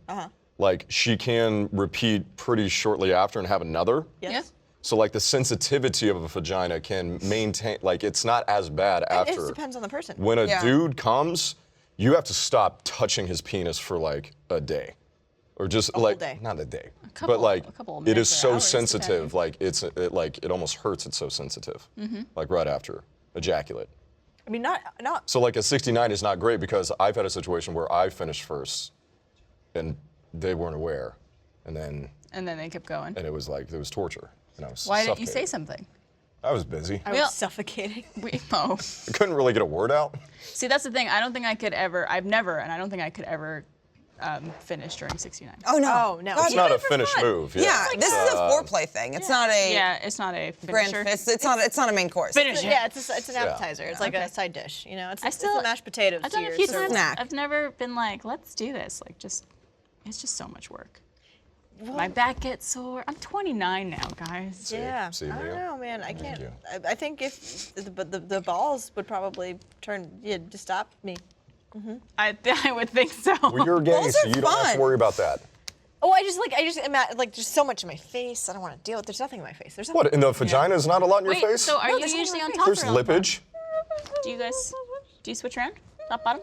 [SPEAKER 4] like she can repeat pretty shortly after and have another.
[SPEAKER 2] Yes.
[SPEAKER 1] Yeah.
[SPEAKER 4] So like the sensitivity of a vagina can maintain, like it's not as bad
[SPEAKER 2] It
[SPEAKER 4] after.
[SPEAKER 2] just depends on the person.
[SPEAKER 4] When a
[SPEAKER 3] Yeah.
[SPEAKER 4] dude comes, you have to stop touching his penis for like a day. Or just
[SPEAKER 2] whole
[SPEAKER 4] like,
[SPEAKER 2] day.
[SPEAKER 4] not a day,
[SPEAKER 1] couple-
[SPEAKER 4] but like
[SPEAKER 1] a couple of
[SPEAKER 4] it is
[SPEAKER 1] minutes or
[SPEAKER 4] so
[SPEAKER 1] hours,
[SPEAKER 4] sensitive,
[SPEAKER 1] depending.
[SPEAKER 4] like it almost hurts, it's so sensitive.
[SPEAKER 1] Mm-hmm.
[SPEAKER 4] Like right after, ejaculate.
[SPEAKER 2] I mean, not.
[SPEAKER 4] So like a 69 is not great because I've had a situation where I finished first and they weren't aware. And then
[SPEAKER 1] they kept going.
[SPEAKER 4] it was like, it was torture. And I was
[SPEAKER 1] Why didn't you say
[SPEAKER 4] suffocated.
[SPEAKER 1] something?
[SPEAKER 4] I was busy.
[SPEAKER 2] I
[SPEAKER 1] Well-
[SPEAKER 2] was suffocating.
[SPEAKER 1] Oh.
[SPEAKER 4] I couldn't really get a word out.
[SPEAKER 1] See, that's the thing. I don't think I could ever. I've never, and I don't think I could ever finish during 69.
[SPEAKER 3] Oh no.
[SPEAKER 2] Oh, no.
[SPEAKER 3] God,
[SPEAKER 4] It's not
[SPEAKER 2] do
[SPEAKER 4] a
[SPEAKER 2] it for
[SPEAKER 4] finished
[SPEAKER 2] fun.
[SPEAKER 4] move.
[SPEAKER 3] Yeah, this is a foreplay thing. It's not a
[SPEAKER 1] Yeah, it's not a
[SPEAKER 3] grand.
[SPEAKER 1] finisher.
[SPEAKER 3] It's not a main course.
[SPEAKER 1] Finisher.
[SPEAKER 2] Yeah, it's an appetizer. It's like
[SPEAKER 1] Okay.
[SPEAKER 2] a side dish. You know, it's
[SPEAKER 1] I still
[SPEAKER 2] it's the mashed potatoes.
[SPEAKER 1] I've
[SPEAKER 2] to
[SPEAKER 1] done it a
[SPEAKER 2] your
[SPEAKER 1] few
[SPEAKER 2] serve.
[SPEAKER 1] times.
[SPEAKER 3] Snack.
[SPEAKER 1] I've never been like, let's do this. Like, it's just so much work. My back gets sore. I'm 29 now, guys.
[SPEAKER 2] Yeah,
[SPEAKER 4] See,
[SPEAKER 2] I don't
[SPEAKER 4] Leo?
[SPEAKER 2] know, man. I can't.
[SPEAKER 4] you.
[SPEAKER 2] I think if the balls would probably to stop me.
[SPEAKER 1] I would think so.
[SPEAKER 4] Well, you're gay,
[SPEAKER 3] Those
[SPEAKER 4] so
[SPEAKER 3] are
[SPEAKER 4] you don't have to
[SPEAKER 3] fun.
[SPEAKER 4] worry about that.
[SPEAKER 2] Oh, I just like there's so much in my face. I don't want to deal with. There's nothing in my face. There's nothing.
[SPEAKER 4] What, in the vagina is not a lot in your
[SPEAKER 1] Wait,
[SPEAKER 4] face?
[SPEAKER 1] so are
[SPEAKER 2] No,
[SPEAKER 1] you
[SPEAKER 2] there's
[SPEAKER 1] usually
[SPEAKER 2] nothing
[SPEAKER 1] on
[SPEAKER 2] in
[SPEAKER 1] top
[SPEAKER 4] There's
[SPEAKER 1] or on bottom?
[SPEAKER 4] lippage.
[SPEAKER 1] Do you switch around? Top, bottom?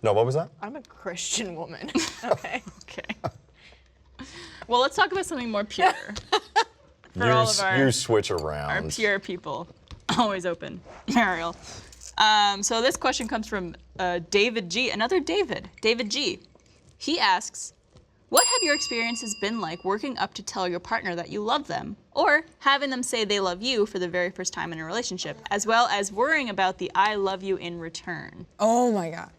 [SPEAKER 4] No, what was that?
[SPEAKER 2] I'm a Christian woman. Okay.
[SPEAKER 1] Okay. Well, let's talk about something more pure. For all of
[SPEAKER 4] You switch
[SPEAKER 1] our
[SPEAKER 4] around.
[SPEAKER 1] pure people. Always open. Ariel. So this question comes from David G. Another David. David G. He asks, what have your experiences been like working up to tell your partner that you love them, or having them say they love you for the very first time in a relationship, as well as worrying about the I love you in return?
[SPEAKER 3] Oh my God.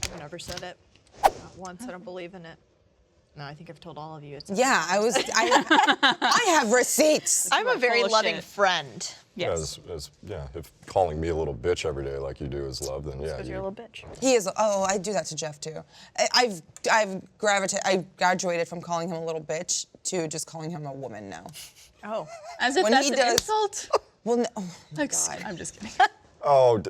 [SPEAKER 2] I've never said it. Not once. I don't believe in it. No, I think I've told all of you. It's
[SPEAKER 3] Yeah, I have receipts.
[SPEAKER 2] I'm a very
[SPEAKER 1] full of
[SPEAKER 2] loving
[SPEAKER 1] shit.
[SPEAKER 2] friend.
[SPEAKER 1] Yes.
[SPEAKER 4] If calling me a little bitch every day like you do is love, then yeah.
[SPEAKER 2] Because you're a little bitch.
[SPEAKER 3] He is. Oh, I do that to Jeff too. I graduated from calling him a little bitch to just calling him a woman now.
[SPEAKER 2] Oh.
[SPEAKER 1] As if
[SPEAKER 3] When
[SPEAKER 1] that's
[SPEAKER 3] he
[SPEAKER 1] an
[SPEAKER 3] does-
[SPEAKER 1] insult.
[SPEAKER 3] Well, no, oh my
[SPEAKER 1] Like,
[SPEAKER 3] God.
[SPEAKER 1] I'm just kidding.
[SPEAKER 4] Oh,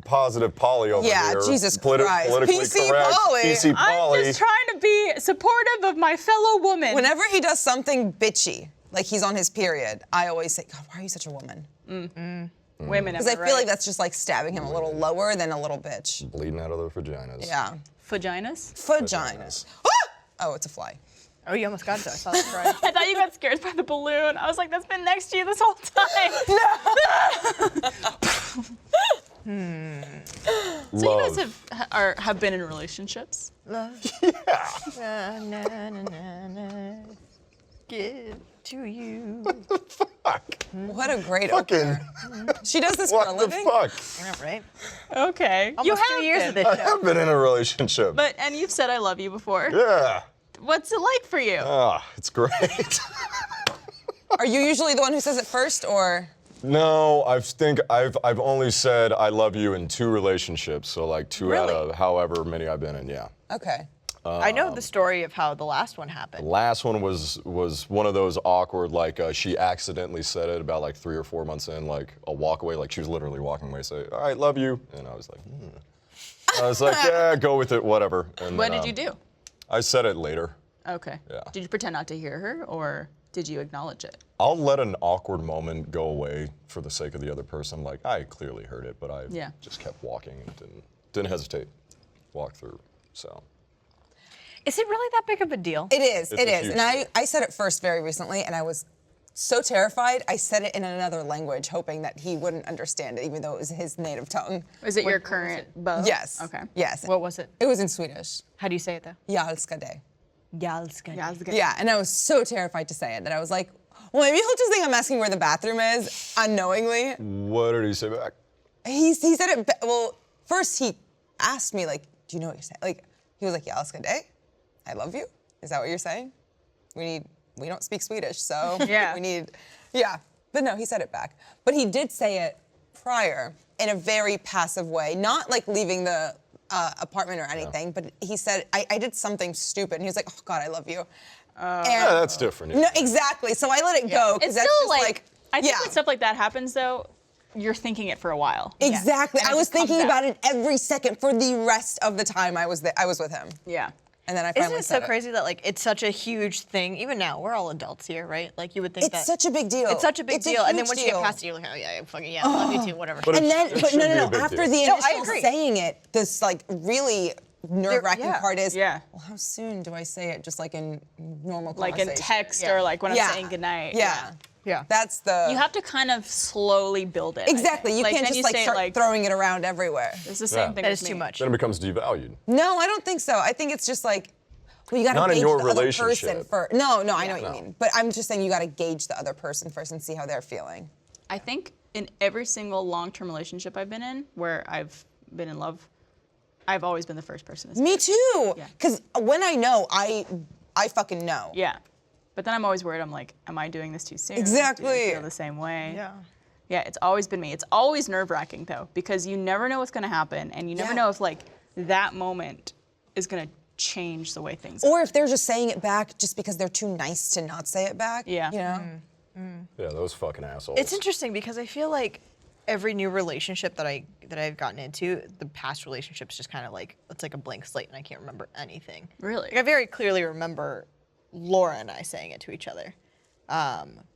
[SPEAKER 4] positive Polly over
[SPEAKER 3] Yeah,
[SPEAKER 4] here.
[SPEAKER 3] Jesus Christ.
[SPEAKER 4] Politically
[SPEAKER 3] PC
[SPEAKER 4] correct.
[SPEAKER 3] Polly.
[SPEAKER 4] PC Polly.
[SPEAKER 1] I'm just trying to be supportive of my fellow woman.
[SPEAKER 3] Whenever he does something bitchy, like he's on his period, I always say, God, why are you such a woman?
[SPEAKER 1] Women,
[SPEAKER 3] Because I feel like that's just like stabbing him a little lower than a little bitch.
[SPEAKER 4] Bleeding out of their vaginas.
[SPEAKER 3] Yeah.
[SPEAKER 1] Vaginas?
[SPEAKER 3] Vaginas. Oh, it's a fly.
[SPEAKER 2] Oh, you almost got it. I saw that cry.
[SPEAKER 1] I thought you got scared by the balloon. I was like, that's been next to you this whole time. So you guys have been in relationships?
[SPEAKER 2] Love. Na, na, na, na, na. Give to you.
[SPEAKER 3] What a great
[SPEAKER 4] Fucking.
[SPEAKER 3] opener. She does this for a
[SPEAKER 4] What the
[SPEAKER 3] living?
[SPEAKER 4] fuck?
[SPEAKER 2] Yeah, right?
[SPEAKER 1] Okay.
[SPEAKER 2] Almost 2 years of this
[SPEAKER 4] I
[SPEAKER 2] show.
[SPEAKER 4] have been in a relationship.
[SPEAKER 1] And you've said I love you before.
[SPEAKER 4] Yeah.
[SPEAKER 1] What's it like for you?
[SPEAKER 4] It's great.
[SPEAKER 3] Are you usually the one who says it first, or?
[SPEAKER 4] No, I've only said I love you in 2 relationships, so like 2 out
[SPEAKER 3] Really?
[SPEAKER 4] of however many I've been in, yeah.
[SPEAKER 3] Okay.
[SPEAKER 2] I know the story of how the last one happened.
[SPEAKER 4] Last one was one of those awkward, like she accidentally said it about like 3 or 4 months in, like a walk away, like she was literally walking away, say, all right, love you, and I was like, I was like, yeah, go with it, whatever. And
[SPEAKER 1] What
[SPEAKER 4] then,
[SPEAKER 1] did you do?
[SPEAKER 4] I said it later.
[SPEAKER 1] Okay.
[SPEAKER 4] Yeah.
[SPEAKER 1] Did you pretend not to hear her, or did you acknowledge it?
[SPEAKER 4] I'll let an awkward moment go away for the sake of the other person. Like I clearly heard it, but I just kept walking and didn't hesitate, walk through. So.
[SPEAKER 2] Is it really that big of a deal?
[SPEAKER 3] It is,
[SPEAKER 4] It's
[SPEAKER 3] it
[SPEAKER 4] a
[SPEAKER 3] is.
[SPEAKER 4] huge
[SPEAKER 3] And I said it first very recently, and I was so terrified, I said it in another language, hoping that he wouldn't understand it, even though it was his native tongue.
[SPEAKER 1] Was it your current beau?
[SPEAKER 3] Yes.
[SPEAKER 1] Okay.
[SPEAKER 3] Yes.
[SPEAKER 2] What was it?
[SPEAKER 3] It was in Swedish.
[SPEAKER 2] How do you say it though?
[SPEAKER 3] Jag älskar dig. Yeah, and I was so terrified to say it that I was like, well, maybe he'll just think I'm asking where the bathroom is, unknowingly.
[SPEAKER 4] What did he say back?
[SPEAKER 3] He said it, well, first he asked me, like, do you know what you're saying? Like, he was like, jag älskar dig. I love you. Is that what you're saying? We don't speak Swedish, so yeah. But no, he said it back. But he did say it prior in a very passive way, not like leaving the apartment or anything, but he said, I did something stupid. And he was like, oh God, I love you.
[SPEAKER 4] Yeah, that's different.
[SPEAKER 3] No, exactly. So I let it go,
[SPEAKER 1] It's
[SPEAKER 3] because that's
[SPEAKER 1] still
[SPEAKER 3] just
[SPEAKER 1] like, I think when stuff like that happens, though, you're thinking it for a while.
[SPEAKER 3] Exactly.
[SPEAKER 1] And it
[SPEAKER 3] I was
[SPEAKER 1] just comes
[SPEAKER 3] thinking
[SPEAKER 1] out.
[SPEAKER 3] about it every second for the rest of the time I was with him.
[SPEAKER 1] Yeah.
[SPEAKER 3] And then I
[SPEAKER 2] Isn't
[SPEAKER 3] finally
[SPEAKER 2] it
[SPEAKER 3] said
[SPEAKER 2] so crazy that like it's such a huge thing? Even now, we're all adults here, right? Like you would think
[SPEAKER 3] It's
[SPEAKER 2] that
[SPEAKER 3] such a big deal.
[SPEAKER 2] It's such a big
[SPEAKER 3] It's a
[SPEAKER 2] deal, and then
[SPEAKER 3] huge
[SPEAKER 2] once you get
[SPEAKER 3] deal.
[SPEAKER 2] past it, you're like, oh yeah, fucking yeah, I love you too, whatever.
[SPEAKER 4] But
[SPEAKER 3] And
[SPEAKER 4] it
[SPEAKER 3] then,
[SPEAKER 4] should
[SPEAKER 3] but
[SPEAKER 4] be
[SPEAKER 3] no,
[SPEAKER 4] a big
[SPEAKER 3] after
[SPEAKER 4] deal.
[SPEAKER 3] the
[SPEAKER 2] No, I
[SPEAKER 3] initial
[SPEAKER 2] agree.
[SPEAKER 3] saying it, this like really nerve-wracking
[SPEAKER 2] yeah.
[SPEAKER 3] part is,
[SPEAKER 1] Yeah.
[SPEAKER 3] well, how soon do I say it just like in normal
[SPEAKER 1] Like in
[SPEAKER 3] conversation?
[SPEAKER 1] text
[SPEAKER 2] Yeah.
[SPEAKER 1] or like when I'm
[SPEAKER 3] Yeah.
[SPEAKER 1] saying goodnight.
[SPEAKER 3] Yeah.
[SPEAKER 2] Yeah.
[SPEAKER 3] That's the...
[SPEAKER 1] You have to kind of slowly build it. I
[SPEAKER 3] Exactly.
[SPEAKER 1] think.
[SPEAKER 3] You can't
[SPEAKER 1] then
[SPEAKER 3] just like
[SPEAKER 1] say,
[SPEAKER 3] start throwing it around everywhere.
[SPEAKER 1] It's the same
[SPEAKER 4] Yeah.
[SPEAKER 1] thing
[SPEAKER 2] That
[SPEAKER 1] with
[SPEAKER 2] is too
[SPEAKER 1] me.
[SPEAKER 2] much.
[SPEAKER 4] Then it becomes devalued.
[SPEAKER 3] No, I don't think so. I think it's just like, well, you gotta
[SPEAKER 4] Not in
[SPEAKER 3] gauge
[SPEAKER 4] your
[SPEAKER 3] the other person
[SPEAKER 4] relationship.
[SPEAKER 3] first. No, I know what you
[SPEAKER 4] No.
[SPEAKER 3] mean. But I'm just saying you gotta gauge the other person first and see how they're feeling.
[SPEAKER 1] I think in every single long-term relationship I've been in, where I've been in love, I've always been the first person to say.
[SPEAKER 3] Me too.
[SPEAKER 1] Yeah.
[SPEAKER 3] Because when I know, I fucking know.
[SPEAKER 1] Yeah. But then I'm always worried. I'm like, am I doing this too soon?
[SPEAKER 3] Exactly.
[SPEAKER 1] Do they feel the same way?
[SPEAKER 2] Yeah.
[SPEAKER 1] Yeah, it's always been me. It's always nerve-wracking though, because you never know what's gonna happen, and you never
[SPEAKER 3] Yeah.
[SPEAKER 1] know if like that moment is gonna change the way things.
[SPEAKER 3] Or if they're just saying it back just because they're too nice to not say it back.
[SPEAKER 1] Yeah.
[SPEAKER 3] You know?
[SPEAKER 4] Yeah, those fucking assholes.
[SPEAKER 2] It's interesting because I feel like every new relationship that I've gotten into, the past relationships just kind of like it's like a blank slate, and I can't remember anything.
[SPEAKER 1] Really?
[SPEAKER 2] Like I very clearly remember Laura and I saying it to each other,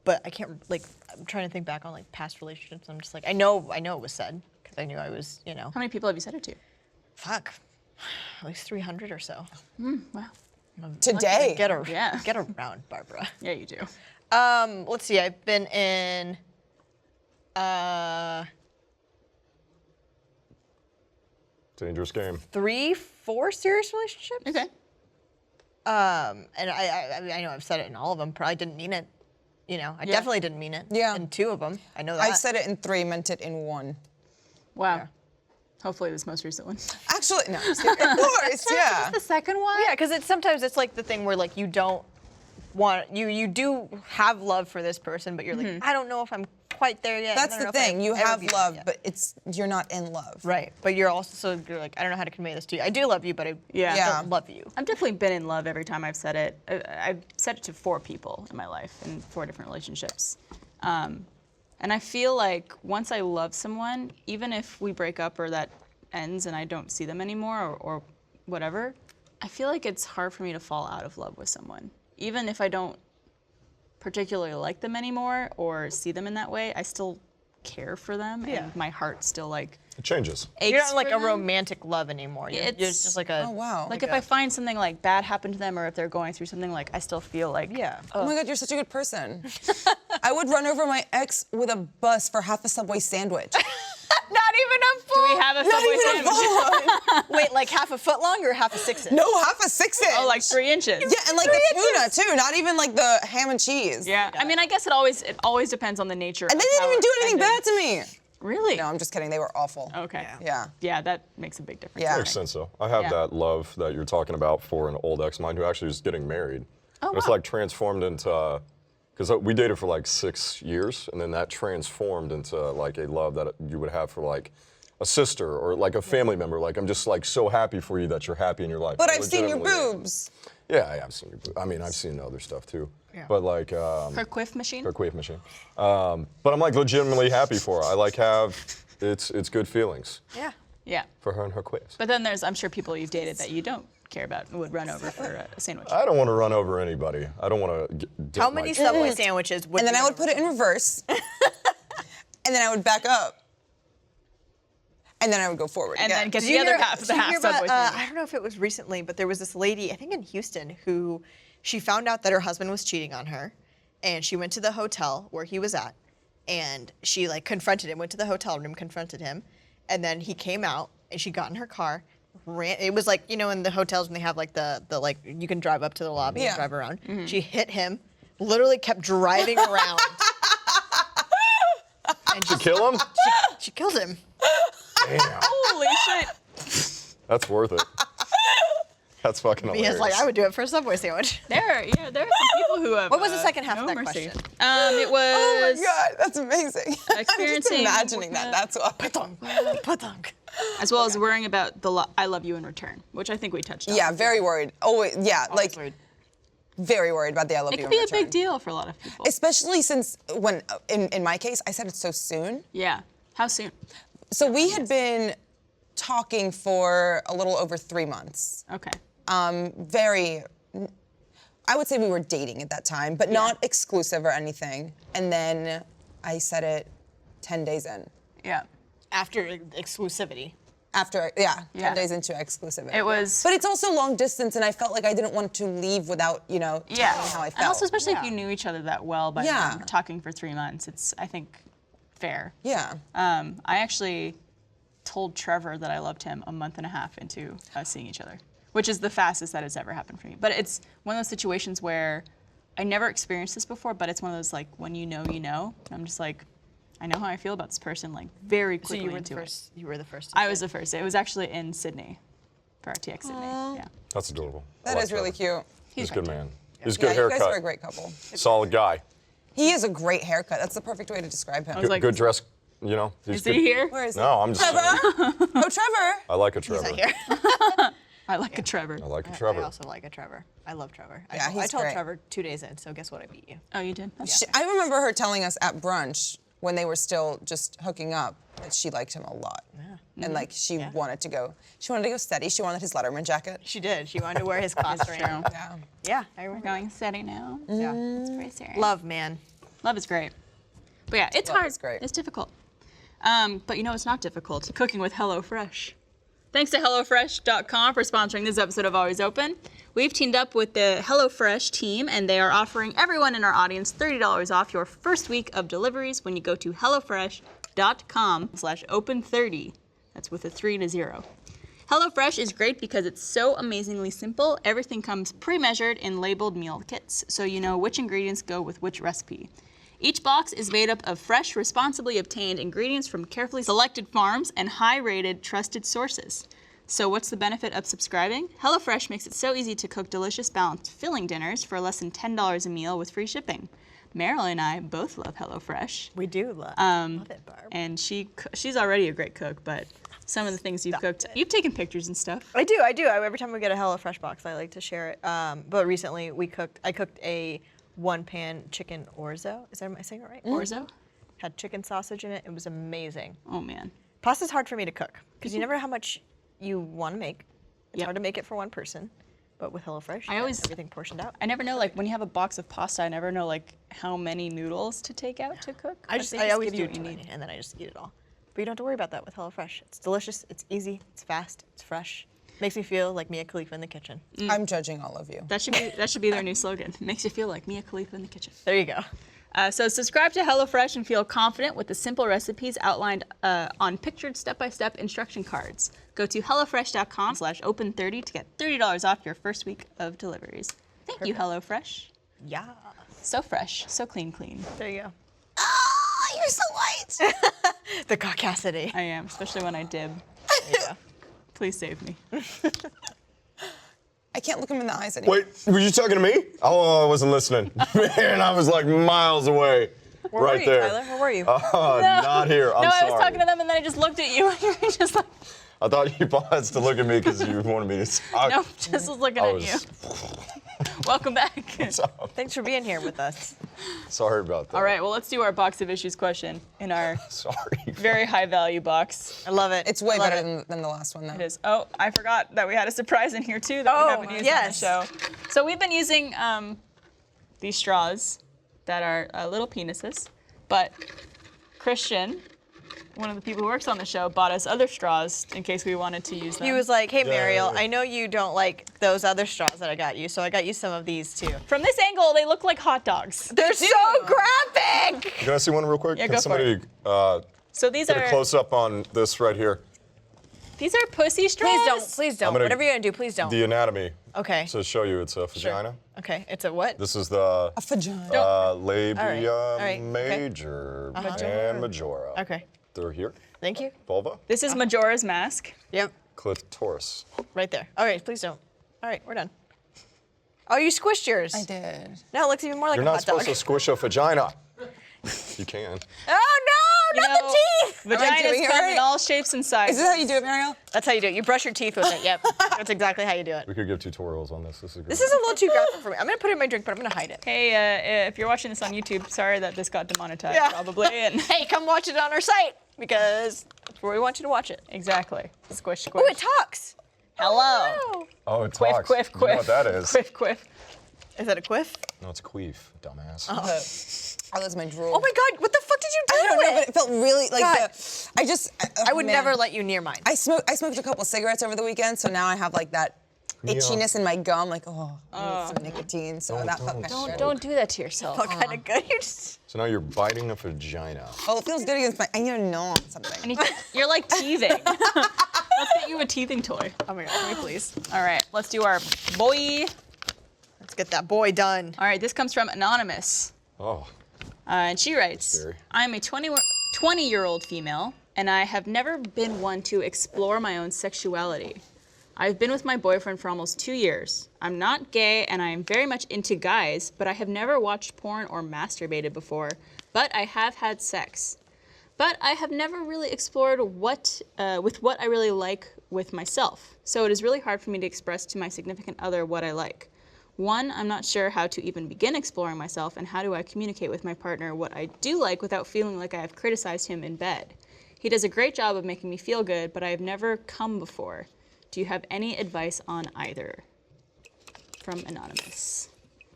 [SPEAKER 2] but I can't like. I'm trying to think back on like past relationships. I'm just like I know it was said because I knew I was
[SPEAKER 1] How many people have you said it to?
[SPEAKER 2] fuck, at least 300 or so.
[SPEAKER 1] Wow.
[SPEAKER 3] Today.
[SPEAKER 2] Get
[SPEAKER 1] Yeah.
[SPEAKER 2] around, Barbara.
[SPEAKER 1] Yeah, you do.
[SPEAKER 2] Let's see. I've been in.
[SPEAKER 4] Dangerous game.
[SPEAKER 2] 3-4 serious relationships.
[SPEAKER 1] Okay.
[SPEAKER 2] And I know I've said it in all of them. Probably didn't mean it. You know, I definitely didn't mean it.
[SPEAKER 3] Yeah.
[SPEAKER 2] In 2 of them, I know that.
[SPEAKER 3] I said it in 3, meant it in 1.
[SPEAKER 1] Wow.
[SPEAKER 2] Yeah.
[SPEAKER 1] Hopefully this most recent one.
[SPEAKER 3] Actually, no. Of course, yeah.
[SPEAKER 1] The second one?
[SPEAKER 2] Yeah, because sometimes it's like the thing where like you don't want you do have love for this person, but you're like, I don't know if I'm quite there yet.
[SPEAKER 3] That's
[SPEAKER 2] I don't
[SPEAKER 3] the
[SPEAKER 2] know if
[SPEAKER 3] thing.
[SPEAKER 2] I'll
[SPEAKER 3] You
[SPEAKER 2] ever
[SPEAKER 3] have
[SPEAKER 2] be there
[SPEAKER 3] love,
[SPEAKER 2] yet.
[SPEAKER 3] but you're not in love.
[SPEAKER 2] Right, but you're like, I don't know how to convey this to you. I do love you, but I
[SPEAKER 1] Yeah.
[SPEAKER 2] don't love you.
[SPEAKER 1] I've definitely been in love every time I've said it. I've said it to 4 people in my life in 4 different relationships. And I feel like once I love someone, even if we break up or that ends and I don't see them anymore or whatever, I feel like it's hard for me to fall out of love with someone. Even if I don't particularly like them anymore or see them in that way, I still care for them and my heart still like
[SPEAKER 4] It changes.
[SPEAKER 1] aches
[SPEAKER 2] You're not like
[SPEAKER 1] for
[SPEAKER 2] a
[SPEAKER 1] them.
[SPEAKER 2] romantic love anymore. You're just like a.
[SPEAKER 3] Oh, wow.
[SPEAKER 1] Like if I find something like bad happen to them or if they're going through something, like I still feel like
[SPEAKER 3] Oh my God, you're such a good person. I would run over my ex with a bus for half a Subway sandwich.
[SPEAKER 2] Not even a full.
[SPEAKER 1] Do we have a
[SPEAKER 3] Not
[SPEAKER 1] Subway
[SPEAKER 3] even a
[SPEAKER 1] sandwich?
[SPEAKER 3] bun.
[SPEAKER 2] Wait, like half a foot long or half a 6-inch?
[SPEAKER 3] No, half a 6-inch.
[SPEAKER 1] Oh, like 3 inches.
[SPEAKER 3] Yeah, and like the tuna too, not even like the ham and cheese.
[SPEAKER 1] Yeah. I mean, I guess it always depends on the nature.
[SPEAKER 3] And they
[SPEAKER 1] of
[SPEAKER 3] didn't
[SPEAKER 1] how
[SPEAKER 3] even do
[SPEAKER 1] it
[SPEAKER 3] anything
[SPEAKER 1] ended.
[SPEAKER 3] bad to me.
[SPEAKER 1] Really?
[SPEAKER 3] No, I'm just kidding. They were awful.
[SPEAKER 1] Okay.
[SPEAKER 3] Yeah.
[SPEAKER 1] Yeah, that makes a big difference.
[SPEAKER 3] Yeah.
[SPEAKER 4] Makes sense though. I have
[SPEAKER 1] Yeah.
[SPEAKER 4] that love that you're talking about for an old ex of mine who actually is getting married.
[SPEAKER 1] Oh,
[SPEAKER 4] It's
[SPEAKER 1] wow.
[SPEAKER 4] like transformed into, because we dated for like 6 years, and then that transformed into like a love that you would have for like a sister or like a family member. Like I'm just like so happy for you that you're happy in your life.
[SPEAKER 3] But
[SPEAKER 4] I
[SPEAKER 3] I've seen your
[SPEAKER 4] legitimately am.
[SPEAKER 3] boobs.
[SPEAKER 4] Yeah, I've seen your boobs. I mean, I've seen other stuff too.
[SPEAKER 2] Yeah.
[SPEAKER 4] But like,
[SPEAKER 1] Her quiff machine?
[SPEAKER 4] her quave machine. But I'm like legitimately happy for her. I like it's good feelings
[SPEAKER 2] Yeah.
[SPEAKER 1] Yeah.
[SPEAKER 4] for her and her quives.
[SPEAKER 1] But then there's, I'm sure, people you've dated that you don't care about and would run over for a sandwich.
[SPEAKER 4] I don't want to run over anybody. I don't want to.
[SPEAKER 2] How many Subway sandwiches would
[SPEAKER 3] And then
[SPEAKER 2] you
[SPEAKER 3] I would put it in reverse. And then I would back up. And then I would go forward
[SPEAKER 1] And
[SPEAKER 3] again.
[SPEAKER 1] then get
[SPEAKER 2] Did
[SPEAKER 1] the
[SPEAKER 2] you
[SPEAKER 1] other
[SPEAKER 2] hear-
[SPEAKER 1] half of
[SPEAKER 2] did
[SPEAKER 1] the
[SPEAKER 2] you
[SPEAKER 1] half
[SPEAKER 2] hear about,
[SPEAKER 1] Subway sandwich.
[SPEAKER 2] I don't know if it was recently, but there was this lady, I think in Houston, who she found out that her husband was cheating on her, and she went to the hotel where he was at, and she like confronted him, went to the hotel room, confronted him, and then he came out, and she got in her car, ran. It was like, you know, in the hotels when they have like the like you can drive up to the lobby
[SPEAKER 3] Yeah.
[SPEAKER 2] and drive around. She hit him, literally kept driving around. And
[SPEAKER 4] To kill him?
[SPEAKER 2] she killed him.
[SPEAKER 4] Damn.
[SPEAKER 1] Holy shit.
[SPEAKER 4] That's worth it. That's fucking hilarious.
[SPEAKER 2] Because like I would do it for a Subway sandwich.
[SPEAKER 1] There are some people who have.
[SPEAKER 2] What was the second half
[SPEAKER 1] no
[SPEAKER 2] of that
[SPEAKER 1] mercy.
[SPEAKER 2] question?
[SPEAKER 1] It was.
[SPEAKER 3] Oh my God, that's amazing. I'm just
[SPEAKER 1] Experiencing-
[SPEAKER 3] imagining that. That's why.
[SPEAKER 2] Patong.
[SPEAKER 1] As well as worrying about the I love you in return, which I think we touched on.
[SPEAKER 3] Yeah, very worried. Always, yeah, like
[SPEAKER 2] Always.
[SPEAKER 3] very worried about the I love
[SPEAKER 1] It
[SPEAKER 3] you
[SPEAKER 1] could
[SPEAKER 3] in
[SPEAKER 1] be a big
[SPEAKER 3] return.
[SPEAKER 1] deal for a lot of people.
[SPEAKER 3] Especially since when, in my case, I said it so soon.
[SPEAKER 1] Yeah. How soon?
[SPEAKER 3] So we had been talking for a little over 3 months.
[SPEAKER 1] Okay.
[SPEAKER 3] I would say we were dating at that time, but not exclusive or anything. And then I said it 10 days in.
[SPEAKER 1] Yeah.
[SPEAKER 2] After exclusivity.
[SPEAKER 3] After, 10
[SPEAKER 1] Yeah.
[SPEAKER 3] days into exclusivity.
[SPEAKER 1] It was.
[SPEAKER 3] But it's also long distance, and I felt like I didn't want to leave without, telling how I felt.
[SPEAKER 1] And also, especially if
[SPEAKER 2] Yeah.
[SPEAKER 1] you knew each other that well by
[SPEAKER 3] Yeah.
[SPEAKER 1] talking for 3 months, it's, I think, fair.
[SPEAKER 3] Yeah.
[SPEAKER 1] I actually told Trevor that I loved him a month and a half into us seeing each other, which is the fastest that has ever happened for me. But it's one of those situations where I never experienced this before, but it's one of those like when you know, you know. And I'm just like, I know how I feel about this person, like very
[SPEAKER 2] So
[SPEAKER 1] quickly
[SPEAKER 2] you were
[SPEAKER 1] into
[SPEAKER 2] the
[SPEAKER 1] it.
[SPEAKER 2] first. You were the first.
[SPEAKER 1] I was the first. It was actually in Sydney, for RTX Sydney. Yeah.
[SPEAKER 4] That's adorable.
[SPEAKER 3] That is really cute.
[SPEAKER 4] He's a good man. He's a
[SPEAKER 3] Yeah,
[SPEAKER 4] good
[SPEAKER 3] you guys
[SPEAKER 4] haircut.
[SPEAKER 3] are a great couple.
[SPEAKER 4] Solid guy.
[SPEAKER 3] He has a great haircut. That's the perfect way to describe him.
[SPEAKER 1] was like-
[SPEAKER 4] Good dress. You know.
[SPEAKER 1] Is
[SPEAKER 4] good.
[SPEAKER 1] he here?
[SPEAKER 3] Where is he?
[SPEAKER 4] No, I'm just.
[SPEAKER 3] Trevor?
[SPEAKER 4] saying.
[SPEAKER 3] Oh, Trevor.
[SPEAKER 4] I like a
[SPEAKER 2] He's
[SPEAKER 4] Trevor.
[SPEAKER 2] not here.
[SPEAKER 1] I like a Trevor.
[SPEAKER 4] I like a
[SPEAKER 2] I
[SPEAKER 4] Trevor.
[SPEAKER 2] also like a Trevor. I love Trevor.
[SPEAKER 3] Yeah,
[SPEAKER 2] I
[SPEAKER 3] he's
[SPEAKER 2] told
[SPEAKER 3] great.
[SPEAKER 2] Trevor 2 days in. So guess what? I beat you.
[SPEAKER 1] Oh, you did?
[SPEAKER 3] I remember her telling us at brunch when they were still just hooking up that she liked him a lot. And like she wanted to go steady. She wanted his Letterman jacket.
[SPEAKER 2] She did. She wanted to wear his class ring.
[SPEAKER 1] True.
[SPEAKER 3] Yeah.
[SPEAKER 2] Yeah, I remember.
[SPEAKER 1] Going steady now.
[SPEAKER 2] Yeah.
[SPEAKER 1] It's pretty serious.
[SPEAKER 2] Love, man.
[SPEAKER 1] Love is great. But yeah, it's
[SPEAKER 3] Love
[SPEAKER 1] hard.
[SPEAKER 3] is great.
[SPEAKER 1] It's difficult. But you know it's not difficult. Cooking with HelloFresh. Thanks to HelloFresh.com for sponsoring this episode of Always Open. We've teamed up with the HelloFresh team, and they are offering everyone in our audience $30 off your first week of deliveries when you go to HelloFresh.com/open30. That's with a 3 and a 0. HelloFresh is great because it's so amazingly simple. Everything comes pre-measured in labeled meal kits, so you know which ingredients go with which recipe. Each box is made up of fresh, responsibly obtained ingredients from carefully selected farms and high-rated, trusted sources. So what's the benefit of subscribing? HelloFresh makes it so easy to cook delicious, balanced, filling dinners for less than $10 a meal with free shipping. Meryl and I both love HelloFresh.
[SPEAKER 2] We do love it, Barb.
[SPEAKER 1] And she's already a great cook, but some of the things you've cooked, you've taken pictures and stuff.
[SPEAKER 2] I do. Every time we get a HelloFresh box, I like to share it. But recently, I cooked a one-pan chicken orzo. Am I saying it right?
[SPEAKER 1] Orzo?
[SPEAKER 2] Had chicken sausage in it. It was amazing.
[SPEAKER 1] Oh, man.
[SPEAKER 2] Pasta's hard for me to cook because you never know how much you want to make. It's
[SPEAKER 1] Yep.
[SPEAKER 2] hard to make it for one person. But with HelloFresh,
[SPEAKER 1] I always-
[SPEAKER 2] everything portioned out.
[SPEAKER 1] I never know, like, when you have a box of pasta, I never know, like, how many noodles to take out to cook.
[SPEAKER 2] I
[SPEAKER 1] But they
[SPEAKER 2] always
[SPEAKER 1] give
[SPEAKER 2] do
[SPEAKER 1] you
[SPEAKER 2] it
[SPEAKER 1] what you
[SPEAKER 2] too
[SPEAKER 1] need.
[SPEAKER 2] many, and then I just eat it all. But you don't have to worry about that with HelloFresh. It's delicious, it's easy, it's fast, it's fresh. Makes me feel like Mia Khalifa in the kitchen.
[SPEAKER 3] I'm judging all of you.
[SPEAKER 1] That should be their new slogan. Makes you feel like Mia Khalifa in the kitchen.
[SPEAKER 2] There you go.
[SPEAKER 1] So subscribe to HelloFresh and feel confident with the simple recipes outlined on pictured step-by-step instruction cards. Go to HelloFresh.com/open30 to get $30 off your first week of deliveries. Thank you, HelloFresh.
[SPEAKER 2] Yeah.
[SPEAKER 1] So fresh, so clean.
[SPEAKER 2] There you go.
[SPEAKER 3] Oh, you're so white.
[SPEAKER 2] The caucasity.
[SPEAKER 1] I am, especially when I dib.
[SPEAKER 2] There you go.
[SPEAKER 1] Please save me.
[SPEAKER 3] I can't look him in the eyes anymore.
[SPEAKER 4] Wait, were you talking to me? Oh, I wasn't listening. Man, I was like miles away.
[SPEAKER 2] Where
[SPEAKER 4] right
[SPEAKER 2] were you,
[SPEAKER 4] there.
[SPEAKER 2] Tyler? Where were you?
[SPEAKER 4] Not here. I'm
[SPEAKER 1] No,
[SPEAKER 4] sorry.
[SPEAKER 1] I was talking to them and then I just looked at you. And you were just like,
[SPEAKER 4] I thought you paused to look at me because you wanted me to talk.
[SPEAKER 1] nope, just was looking
[SPEAKER 4] I
[SPEAKER 1] at
[SPEAKER 4] was
[SPEAKER 1] you. Welcome back.
[SPEAKER 2] Thanks for being here with us.
[SPEAKER 4] sorry about that.
[SPEAKER 1] All right, well, let's do our box of issues question in our
[SPEAKER 4] Sorry.
[SPEAKER 1] very high value box.
[SPEAKER 2] I love it.
[SPEAKER 3] It's way
[SPEAKER 2] Love
[SPEAKER 3] better
[SPEAKER 2] it.
[SPEAKER 3] than the last one, though.
[SPEAKER 1] It is. Oh, I forgot that we had a surprise in here too that we
[SPEAKER 2] Oh,
[SPEAKER 1] haven't used
[SPEAKER 2] yes.
[SPEAKER 1] on the show. So we've been using these straws that are little penises, but Christian, one of the people who works on the show, bought us other straws in case we wanted to use them.
[SPEAKER 2] He was like, hey, Mariel,
[SPEAKER 4] Yay.
[SPEAKER 2] I know you don't like those other straws that I got you, so I got you some of these too.
[SPEAKER 1] From this angle, they look like hot dogs.
[SPEAKER 2] They're so graphic!
[SPEAKER 4] Can I see one real quick?
[SPEAKER 1] Yeah,
[SPEAKER 4] Can
[SPEAKER 1] go for
[SPEAKER 4] somebody
[SPEAKER 1] So these
[SPEAKER 4] get a
[SPEAKER 1] are
[SPEAKER 4] close up on this right here?
[SPEAKER 1] pussy straws.
[SPEAKER 2] Please don't.
[SPEAKER 4] I'm gonna-
[SPEAKER 2] Whatever you're gonna do, please don't.
[SPEAKER 4] The anatomy.
[SPEAKER 2] Okay.
[SPEAKER 4] To show you it's a vagina.
[SPEAKER 2] Okay, it's a what?
[SPEAKER 4] This is the
[SPEAKER 3] A vagina.
[SPEAKER 4] labia
[SPEAKER 2] All right, okay.
[SPEAKER 4] major and majora.
[SPEAKER 2] Okay,
[SPEAKER 4] They're here.
[SPEAKER 2] thank you.
[SPEAKER 4] Vulva,
[SPEAKER 1] This is Majora's Mask.
[SPEAKER 2] Yep,
[SPEAKER 4] clitoris.
[SPEAKER 2] right there. All right, please don't. All right, we're done. Oh, you squished yours.
[SPEAKER 3] I did.
[SPEAKER 2] Now it looks even more like
[SPEAKER 4] You're
[SPEAKER 2] a
[SPEAKER 4] not
[SPEAKER 2] hot dog.
[SPEAKER 4] supposed to squish a vagina. You can.
[SPEAKER 2] Oh no,
[SPEAKER 1] You
[SPEAKER 2] not
[SPEAKER 1] know,
[SPEAKER 2] the teeth!
[SPEAKER 3] I
[SPEAKER 1] Vaginas
[SPEAKER 3] doing it
[SPEAKER 1] come
[SPEAKER 3] right?
[SPEAKER 1] in all shapes and sizes.
[SPEAKER 3] Is this how you do it, Mariel?
[SPEAKER 2] That's how you do it. You brush your teeth with it. Yep, that's exactly how you do it.
[SPEAKER 4] We could give tutorials on this. This is great.
[SPEAKER 2] This is a little too graphic for me. I'm gonna put it in my drink, but I'm gonna hide it.
[SPEAKER 1] Hey, if you're watching this on YouTube, sorry that this got demonetized,
[SPEAKER 2] Yeah.
[SPEAKER 1] probably. And
[SPEAKER 2] Hey, come watch it on our site because that's where we want you to watch it.
[SPEAKER 1] exactly. Squish, squish.
[SPEAKER 2] Oh, it talks.
[SPEAKER 1] Hello.
[SPEAKER 2] Wow.
[SPEAKER 4] Oh, it
[SPEAKER 1] Quiff,
[SPEAKER 4] talks.
[SPEAKER 1] quiff,
[SPEAKER 4] You
[SPEAKER 1] quiff.
[SPEAKER 4] know what that is?
[SPEAKER 1] Quiff, quiff.
[SPEAKER 2] Is that a quiff?
[SPEAKER 4] No, it's a queef, dumbass.
[SPEAKER 3] Oh, that's my drool.
[SPEAKER 2] Oh my God! What the fuck did you do?
[SPEAKER 3] I don't know,
[SPEAKER 2] to
[SPEAKER 3] but
[SPEAKER 2] it?
[SPEAKER 3] it felt really like
[SPEAKER 2] God.
[SPEAKER 3] I
[SPEAKER 2] I would never let you near mine.
[SPEAKER 3] I smoked a couple cigarettes over the weekend, so now I have like that itchiness in my gum, like I need some nicotine. So that felt kind of good.
[SPEAKER 1] Don't do that to yourself.
[SPEAKER 2] felt kind of good. You just
[SPEAKER 4] So now you're biting a vagina.
[SPEAKER 3] Oh, it feels good against my. I need to gnaw on something.
[SPEAKER 1] You're like teething. Let's get you a teething toy.
[SPEAKER 2] oh my God! Can we please?
[SPEAKER 1] All right, let's do our boy.
[SPEAKER 2] Let's get that boy done.
[SPEAKER 1] All right, this comes from Anonymous.
[SPEAKER 4] Oh,
[SPEAKER 1] And she writes,
[SPEAKER 4] Scary.
[SPEAKER 1] I'm a 20-year-old female, and I have never been one to explore my own sexuality. I've been with my boyfriend for almost 2 years. I'm not gay, and I am very much into guys, but I have never watched porn or masturbated before, but I have had sex. But I have never really explored what I really like with myself, so it is really hard for me to express to my significant other what I like. One, I'm not sure how to even begin exploring myself, and how do I communicate with my partner what I do like without feeling like I have criticized him in bed. He does a great job of making me feel good, but I have never come before. Do you have any advice on either? From Anonymous.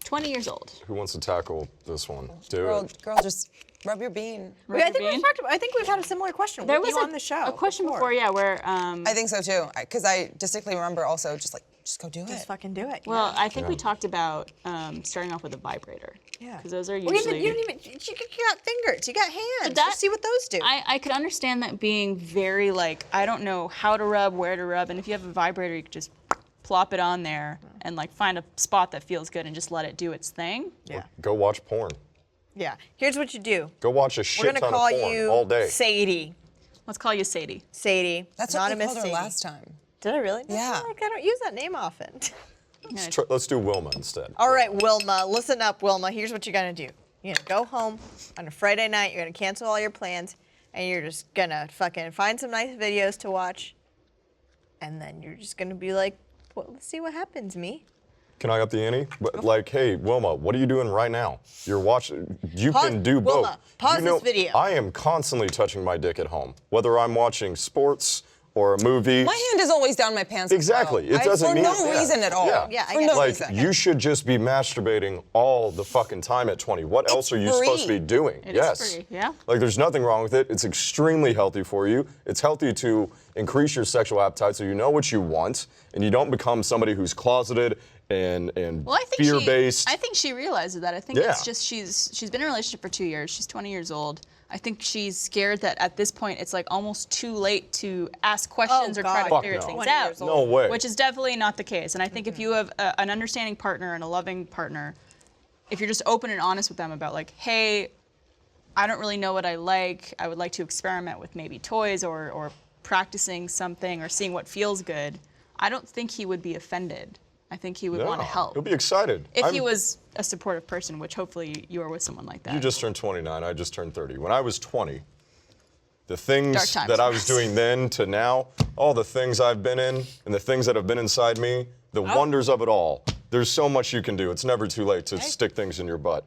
[SPEAKER 1] 20 years old.
[SPEAKER 4] who wants to tackle this one? Do
[SPEAKER 3] Girl,
[SPEAKER 4] it.
[SPEAKER 3] girl, just Rub your bean.
[SPEAKER 2] I think we've had a similar question
[SPEAKER 1] There
[SPEAKER 2] with
[SPEAKER 1] was
[SPEAKER 2] you on the show.
[SPEAKER 1] a question before, yeah, where
[SPEAKER 3] I think so too, because I distinctly remember also just go do it.
[SPEAKER 2] Just fucking do it.
[SPEAKER 1] well, I think we talked about starting off with a vibrator.
[SPEAKER 2] Yeah.
[SPEAKER 1] Because those are
[SPEAKER 2] Well,
[SPEAKER 1] usually.
[SPEAKER 2] you got fingers, you got hands.
[SPEAKER 1] that-
[SPEAKER 2] Just see what those do.
[SPEAKER 1] I could understand that being very like, I don't know how to rub, where to rub, and if you have a vibrator, you could just plop it on there and like find a spot that feels good and just let it do its thing.
[SPEAKER 2] Yeah.
[SPEAKER 4] Go watch porn.
[SPEAKER 2] Yeah. Here's what you do.
[SPEAKER 4] Go watch a
[SPEAKER 2] We're
[SPEAKER 4] shit
[SPEAKER 2] gonna
[SPEAKER 4] ton of
[SPEAKER 2] call
[SPEAKER 4] porn
[SPEAKER 2] you
[SPEAKER 4] all day.
[SPEAKER 2] Sadie.
[SPEAKER 1] Let's call you Sadie.
[SPEAKER 2] Sadie.
[SPEAKER 3] That's what we
[SPEAKER 2] Anonymous
[SPEAKER 3] called her
[SPEAKER 2] Sadie.
[SPEAKER 3] last time.
[SPEAKER 2] Did I really?
[SPEAKER 3] Yeah.
[SPEAKER 2] I don't use that name often.
[SPEAKER 4] Let's do Wilma instead.
[SPEAKER 2] All right, Wilma. Listen up, Wilma. Here's what you're gonna do. You're gonna go home on a Friday night. You're gonna cancel all your plans, and you're just gonna fucking find some nice videos to watch, and then you're just gonna be like, well, let's see what happens, me.
[SPEAKER 4] Can I up the ante? But like, hey, Wilma, what are you doing right now? You're watching. You
[SPEAKER 2] Pause-
[SPEAKER 4] can do both.
[SPEAKER 2] Wilma, pause
[SPEAKER 4] You know,
[SPEAKER 2] this video.
[SPEAKER 4] I am constantly touching my dick at home, whether I'm watching sports or a movie.
[SPEAKER 3] My hand is always down my pants. as
[SPEAKER 4] Exactly.
[SPEAKER 3] well.
[SPEAKER 4] It doesn't
[SPEAKER 3] for
[SPEAKER 4] mean
[SPEAKER 3] no reason at all.
[SPEAKER 2] Yeah, I
[SPEAKER 3] for
[SPEAKER 2] get
[SPEAKER 3] no
[SPEAKER 2] it.
[SPEAKER 4] Like,
[SPEAKER 3] reason.
[SPEAKER 4] you should just be masturbating all the fucking time at 20. What else are you supposed to be
[SPEAKER 3] free.
[SPEAKER 4] doing?
[SPEAKER 1] It is
[SPEAKER 4] Yes.
[SPEAKER 1] free, yeah.
[SPEAKER 4] Like, there's nothing wrong with it. It's extremely healthy for you. It's healthy to increase your sexual appetite so you know what you want and you don't become somebody who's closeted and
[SPEAKER 1] Well, I think
[SPEAKER 4] fear-based.
[SPEAKER 1] I think she realizes that. I think
[SPEAKER 4] Yeah.
[SPEAKER 1] it's just she's been in a relationship for 2 years. She's 20 years old. I think she's scared that at this point it's like almost too late to ask questions or try
[SPEAKER 2] God.
[SPEAKER 1] to
[SPEAKER 4] Fuck
[SPEAKER 1] figure
[SPEAKER 4] no.
[SPEAKER 1] things
[SPEAKER 2] 20
[SPEAKER 1] out.
[SPEAKER 2] years old.
[SPEAKER 4] No way.
[SPEAKER 1] Which is definitely not the case. And I think if you have an understanding partner and a loving partner, if you're just open and honest with them about like, hey, I don't really know what I like. I would like to experiment with maybe toys or practicing something or seeing what feels good. I don't think he would be offended. I think he would want to help.
[SPEAKER 4] He'll be excited.
[SPEAKER 1] If he was a supportive person, which hopefully you are with someone like that.
[SPEAKER 4] You just turned 29. I just turned 30. When I was 20, the
[SPEAKER 1] Dark
[SPEAKER 4] things
[SPEAKER 1] times
[SPEAKER 4] that I
[SPEAKER 1] for
[SPEAKER 4] was
[SPEAKER 1] us.
[SPEAKER 4] doing then to now, all the things I've been in and the things that have been inside me, the wonders of it all. There's so much you can do. It's never too late to stick things in your butt.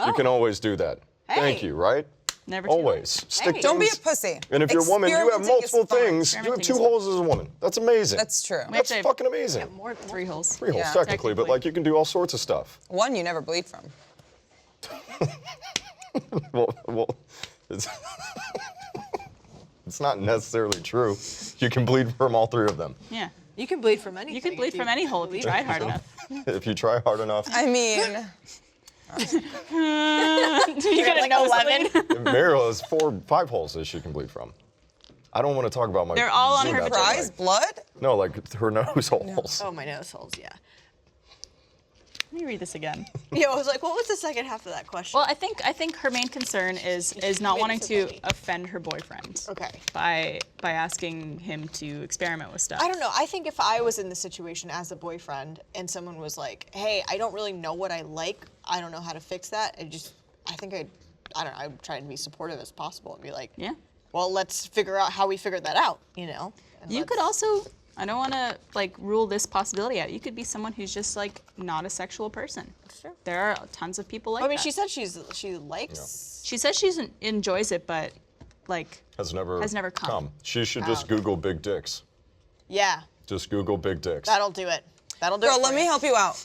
[SPEAKER 4] You can always do that. Thank
[SPEAKER 2] Hey.
[SPEAKER 4] you, right?
[SPEAKER 1] Never too
[SPEAKER 4] Always.
[SPEAKER 1] late.
[SPEAKER 4] Stick
[SPEAKER 3] Don't be a
[SPEAKER 4] things-
[SPEAKER 3] pussy.
[SPEAKER 4] And if you're a woman, you have
[SPEAKER 3] Experimenting is
[SPEAKER 4] multiple
[SPEAKER 3] fun.
[SPEAKER 4] things. You have
[SPEAKER 1] Experimenting
[SPEAKER 4] 2
[SPEAKER 1] is
[SPEAKER 4] holes as a woman. That's amazing.
[SPEAKER 3] That's true.
[SPEAKER 1] We
[SPEAKER 4] That's
[SPEAKER 1] actually have
[SPEAKER 4] fucking amazing.
[SPEAKER 2] More
[SPEAKER 1] 3 holes.
[SPEAKER 4] 3 holes
[SPEAKER 3] Yeah.
[SPEAKER 4] technically, but
[SPEAKER 1] Technically.
[SPEAKER 4] like you can do all sorts of stuff.
[SPEAKER 3] One you never bleed from.
[SPEAKER 4] Well, it's, it's not necessarily true. You can bleed from all 3 of them.
[SPEAKER 1] Yeah.
[SPEAKER 2] You can bleed from anything.
[SPEAKER 1] You could bleed from any hole if you tried hard enough.
[SPEAKER 4] If you try hard enough.
[SPEAKER 3] I mean,
[SPEAKER 1] You gotta know lemon.
[SPEAKER 4] Mariel has 4, 5 holes that she can bleed from. I don't want to talk about my.
[SPEAKER 1] They're all on
[SPEAKER 4] Zoom
[SPEAKER 1] her
[SPEAKER 4] out
[SPEAKER 3] prize
[SPEAKER 4] that way.
[SPEAKER 3] blood?
[SPEAKER 4] No, like her nose holes.
[SPEAKER 2] Oh, my nose holes, yeah.
[SPEAKER 1] Let me read this again.
[SPEAKER 2] Yeah, I was like, what was the second half of that question?
[SPEAKER 1] Well, I think her main concern is not
[SPEAKER 2] made
[SPEAKER 1] wanting
[SPEAKER 2] it so
[SPEAKER 1] to
[SPEAKER 2] funny.
[SPEAKER 1] offend her boyfriend.
[SPEAKER 2] Okay.
[SPEAKER 1] By asking him to experiment with stuff.
[SPEAKER 2] I don't know. I think if I was in the situation as a boyfriend and someone was like, hey, I don't really know what I like. I don't know how to fix that. I think I'd try to be supportive as possible and be like,
[SPEAKER 1] Yeah.
[SPEAKER 2] well, let's figure out how we figured that out, you know? And
[SPEAKER 1] You could
[SPEAKER 2] let's-
[SPEAKER 1] also, I don't want to like rule this possibility out. You could be someone who's just like not a sexual person.
[SPEAKER 2] Sure.
[SPEAKER 1] There are tons of people like
[SPEAKER 2] I mean,
[SPEAKER 1] that.
[SPEAKER 2] she said she likes.
[SPEAKER 1] She says she enjoys it, but like
[SPEAKER 4] Has never
[SPEAKER 1] come.
[SPEAKER 4] She should just Google big dicks.
[SPEAKER 2] Yeah,
[SPEAKER 4] Just Google big dicks.
[SPEAKER 2] that'll do it. That'll do it.
[SPEAKER 3] Girl,
[SPEAKER 2] for
[SPEAKER 3] let me
[SPEAKER 2] you.
[SPEAKER 3] help you out.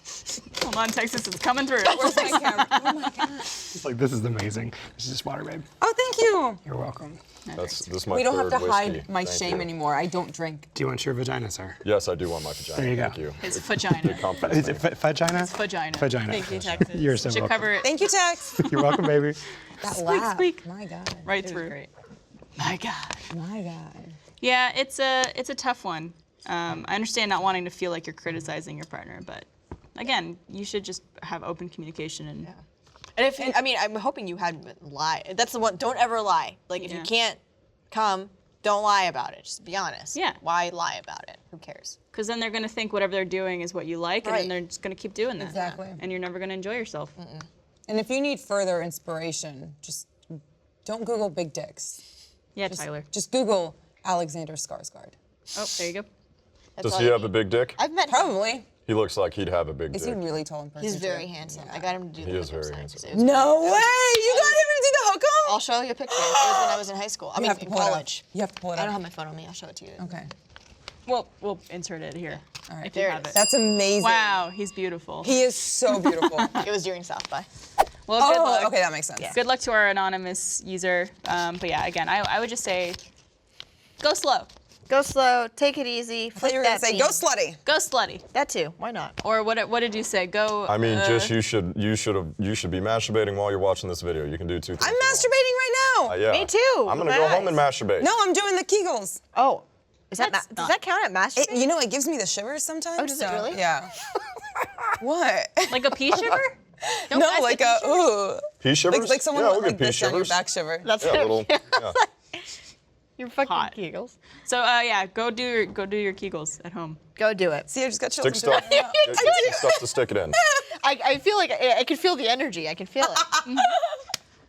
[SPEAKER 1] hold on, Texas, it's coming through.
[SPEAKER 3] Where's my camera? Oh my god.
[SPEAKER 5] It's like, this is amazing. This is just water, babe.
[SPEAKER 3] Oh, thank you.
[SPEAKER 5] You're welcome.
[SPEAKER 4] This is my
[SPEAKER 3] We don't have
[SPEAKER 4] third
[SPEAKER 3] to
[SPEAKER 4] whiskey.
[SPEAKER 3] hide my
[SPEAKER 4] Thank
[SPEAKER 3] shame
[SPEAKER 4] you.
[SPEAKER 3] anymore. I don't drink.
[SPEAKER 5] Do you want your vagina, sir?
[SPEAKER 4] Yes, I do want my vagina.
[SPEAKER 5] There you go.
[SPEAKER 4] Thank you.
[SPEAKER 1] His vagina.
[SPEAKER 4] Confidence
[SPEAKER 5] Is it
[SPEAKER 4] thing.
[SPEAKER 5] vagina?
[SPEAKER 1] Vagina.
[SPEAKER 5] Vagina.
[SPEAKER 1] Thank you, Texas.
[SPEAKER 5] You're so
[SPEAKER 1] Should
[SPEAKER 5] welcome.
[SPEAKER 1] cover it
[SPEAKER 3] Thank you, Tex.
[SPEAKER 5] You're welcome, baby.
[SPEAKER 3] That
[SPEAKER 1] Squeak,
[SPEAKER 3] laugh.
[SPEAKER 1] squeak.
[SPEAKER 3] My god.
[SPEAKER 1] right
[SPEAKER 2] It was
[SPEAKER 1] through.
[SPEAKER 2] great.
[SPEAKER 1] My God.
[SPEAKER 3] My god.
[SPEAKER 1] Yeah, it's a tough one. I understand not wanting to feel like you're criticizing your partner, but again, you should just have open communication and
[SPEAKER 2] And if I mean, I'm hoping you hadn't lied. That's the one. Don't ever lie. Like if
[SPEAKER 1] Yeah.
[SPEAKER 2] you can't come, don't lie about it. Just be honest.
[SPEAKER 1] Yeah.
[SPEAKER 2] Why lie about it? Who cares?
[SPEAKER 1] because then they're gonna think whatever they're doing is what you like, and
[SPEAKER 2] Right.
[SPEAKER 1] then they're just gonna keep doing that.
[SPEAKER 3] Exactly.
[SPEAKER 1] And you're never gonna enjoy yourself.
[SPEAKER 3] And if you need further inspiration, just don't Google big dicks.
[SPEAKER 1] Yeah, Tyler.
[SPEAKER 3] Just Google Alexander Skarsgård.
[SPEAKER 1] Oh, there you go.
[SPEAKER 2] That's
[SPEAKER 4] Does
[SPEAKER 2] all
[SPEAKER 4] he
[SPEAKER 2] you
[SPEAKER 4] have a
[SPEAKER 2] need.
[SPEAKER 4] big dick?
[SPEAKER 2] I've met him.
[SPEAKER 3] Probably.
[SPEAKER 4] He looks like he'd have a big
[SPEAKER 3] Is
[SPEAKER 4] dick.
[SPEAKER 3] he really tall in person?
[SPEAKER 2] He's
[SPEAKER 3] too?
[SPEAKER 2] very handsome. I got him to do the
[SPEAKER 4] He is
[SPEAKER 2] hookup
[SPEAKER 4] very
[SPEAKER 2] signs.
[SPEAKER 4] handsome.
[SPEAKER 2] It was
[SPEAKER 3] No
[SPEAKER 2] great.
[SPEAKER 3] way! You got him to do the hookup?
[SPEAKER 2] I'll show you a picture. It was when I was in high school. I mean,
[SPEAKER 3] have to
[SPEAKER 2] in
[SPEAKER 3] pull it up.
[SPEAKER 2] college.
[SPEAKER 3] You have to pull it
[SPEAKER 2] I don't
[SPEAKER 3] up.
[SPEAKER 2] have my phone on me. I'll show it to you.
[SPEAKER 3] Okay.
[SPEAKER 1] We'll insert it here.
[SPEAKER 3] All right.
[SPEAKER 1] If you
[SPEAKER 2] There it
[SPEAKER 1] have
[SPEAKER 2] is.
[SPEAKER 1] it.
[SPEAKER 3] That's amazing.
[SPEAKER 1] Wow, he's beautiful.
[SPEAKER 3] He is so beautiful.
[SPEAKER 2] It was during South by.
[SPEAKER 1] Well, good luck.
[SPEAKER 3] okay, that makes sense.
[SPEAKER 1] Good luck to our anonymous user. But yeah, again, I would just say, go slow.
[SPEAKER 2] Go slow, take it easy.
[SPEAKER 3] I thought you were gonna say, go slutty.
[SPEAKER 1] Go slutty.
[SPEAKER 2] That too. Why not?
[SPEAKER 1] Or what did you say? Go.
[SPEAKER 4] I mean, just you should be masturbating while you're watching this video. You can do 2 things.
[SPEAKER 3] I'm masturbating right now.
[SPEAKER 4] Yeah.
[SPEAKER 2] Me too,
[SPEAKER 4] I'm
[SPEAKER 2] with
[SPEAKER 4] gonna
[SPEAKER 2] my
[SPEAKER 4] go home and
[SPEAKER 2] eyes.
[SPEAKER 4] masturbate.
[SPEAKER 3] No, I'm doing the Kegels.
[SPEAKER 2] Oh, is that
[SPEAKER 1] That's
[SPEAKER 2] does
[SPEAKER 1] not-
[SPEAKER 2] that count at masturbating?
[SPEAKER 3] You know, it gives me the shivers sometimes.
[SPEAKER 2] Oh, does it really?
[SPEAKER 3] Yeah. What?
[SPEAKER 1] Like a pea shiver? Don't
[SPEAKER 3] No,
[SPEAKER 1] guys
[SPEAKER 3] like
[SPEAKER 1] get
[SPEAKER 3] a
[SPEAKER 1] pea shivers?
[SPEAKER 3] ooh.
[SPEAKER 4] Pea shivers?
[SPEAKER 3] Like someone
[SPEAKER 4] yeah,
[SPEAKER 3] with
[SPEAKER 4] we'll
[SPEAKER 3] like
[SPEAKER 4] get pea
[SPEAKER 3] this down your
[SPEAKER 4] shivers.
[SPEAKER 3] back shiver.
[SPEAKER 2] That's
[SPEAKER 4] Yeah,
[SPEAKER 2] what
[SPEAKER 4] a little. Yeah.
[SPEAKER 2] You're fucking
[SPEAKER 1] Hot.
[SPEAKER 2] Kegels.
[SPEAKER 1] So yeah, go do your Kegels at home.
[SPEAKER 2] Go do it.
[SPEAKER 3] See, I just got chills.
[SPEAKER 4] Stick stuff.
[SPEAKER 3] I'm doing it
[SPEAKER 4] Get some stuff to stick it in.
[SPEAKER 2] I feel like I can feel the energy. I can feel it.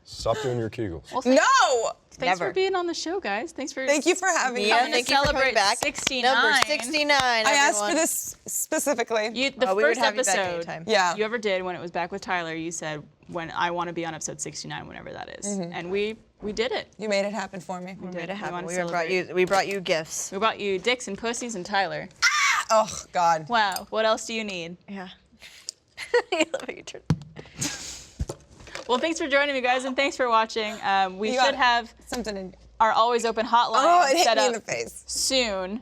[SPEAKER 4] Stop doing your Kegels.
[SPEAKER 3] now. No.
[SPEAKER 1] Thanks
[SPEAKER 2] Never.
[SPEAKER 1] for being on the show, guys. Thanks for
[SPEAKER 3] Thank you for having me.
[SPEAKER 2] Yeah,
[SPEAKER 1] coming to
[SPEAKER 2] thank you for coming
[SPEAKER 1] celebrate
[SPEAKER 2] back.
[SPEAKER 1] 69.
[SPEAKER 2] Number 69.
[SPEAKER 3] I asked for
[SPEAKER 2] everyone.
[SPEAKER 3] this specifically.
[SPEAKER 1] The
[SPEAKER 2] Oh, we would
[SPEAKER 1] first
[SPEAKER 2] have you back
[SPEAKER 1] episode
[SPEAKER 2] anytime.
[SPEAKER 3] Yeah.
[SPEAKER 1] you ever did when it was back with Tyler, you said when I want to be on episode 69, whenever that is. And we did it.
[SPEAKER 3] You made it happen for me.
[SPEAKER 2] We made it
[SPEAKER 1] We
[SPEAKER 2] happen.
[SPEAKER 1] wanna
[SPEAKER 2] We brought you gifts.
[SPEAKER 1] We brought you dicks and pussies and Tyler.
[SPEAKER 3] Oh God.
[SPEAKER 1] Wow, what else do you need?
[SPEAKER 2] Yeah. I love how you turn.
[SPEAKER 1] Well, thanks for joining me, guys, and thanks for watching. We
[SPEAKER 3] You
[SPEAKER 1] should
[SPEAKER 3] got
[SPEAKER 1] have
[SPEAKER 3] something in.
[SPEAKER 1] our Always Open hotline
[SPEAKER 3] Oh, it hit
[SPEAKER 1] set
[SPEAKER 3] me
[SPEAKER 1] up
[SPEAKER 3] in the face.
[SPEAKER 1] soon.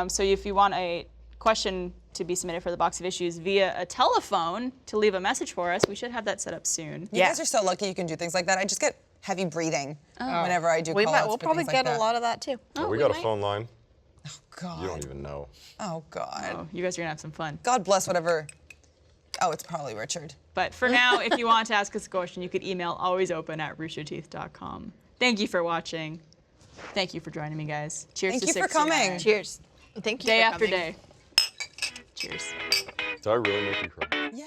[SPEAKER 1] So if you want a question to be submitted for the Box of Issues via a telephone to leave a message for us, we should have that set up soon.
[SPEAKER 3] You
[SPEAKER 2] Yeah.
[SPEAKER 3] guys are so lucky you can do things like that. I just get heavy breathing whenever I do
[SPEAKER 2] We'll
[SPEAKER 3] call-outs
[SPEAKER 2] probably
[SPEAKER 3] for things like
[SPEAKER 2] get a
[SPEAKER 3] that.
[SPEAKER 2] lot of that too.
[SPEAKER 1] Oh,
[SPEAKER 4] we got a
[SPEAKER 1] might.
[SPEAKER 4] phone line.
[SPEAKER 3] God.
[SPEAKER 4] You don't even know.
[SPEAKER 3] Oh God.
[SPEAKER 1] Oh, you guys are gonna have some fun.
[SPEAKER 3] God bless whatever. Oh, it's probably Richard.
[SPEAKER 1] But for now, if you want to ask us a question, you could email alwaysopen@roosterteeth.com. Thank you for watching. Thank you for joining me, guys. Cheers
[SPEAKER 3] Thank
[SPEAKER 1] to
[SPEAKER 3] you for
[SPEAKER 1] 69.
[SPEAKER 3] coming.
[SPEAKER 2] Cheers. Thank you.
[SPEAKER 1] Day
[SPEAKER 2] for
[SPEAKER 1] after
[SPEAKER 2] coming.
[SPEAKER 1] day. Cheers.
[SPEAKER 4] Did I really make you cry?
[SPEAKER 3] Yeah.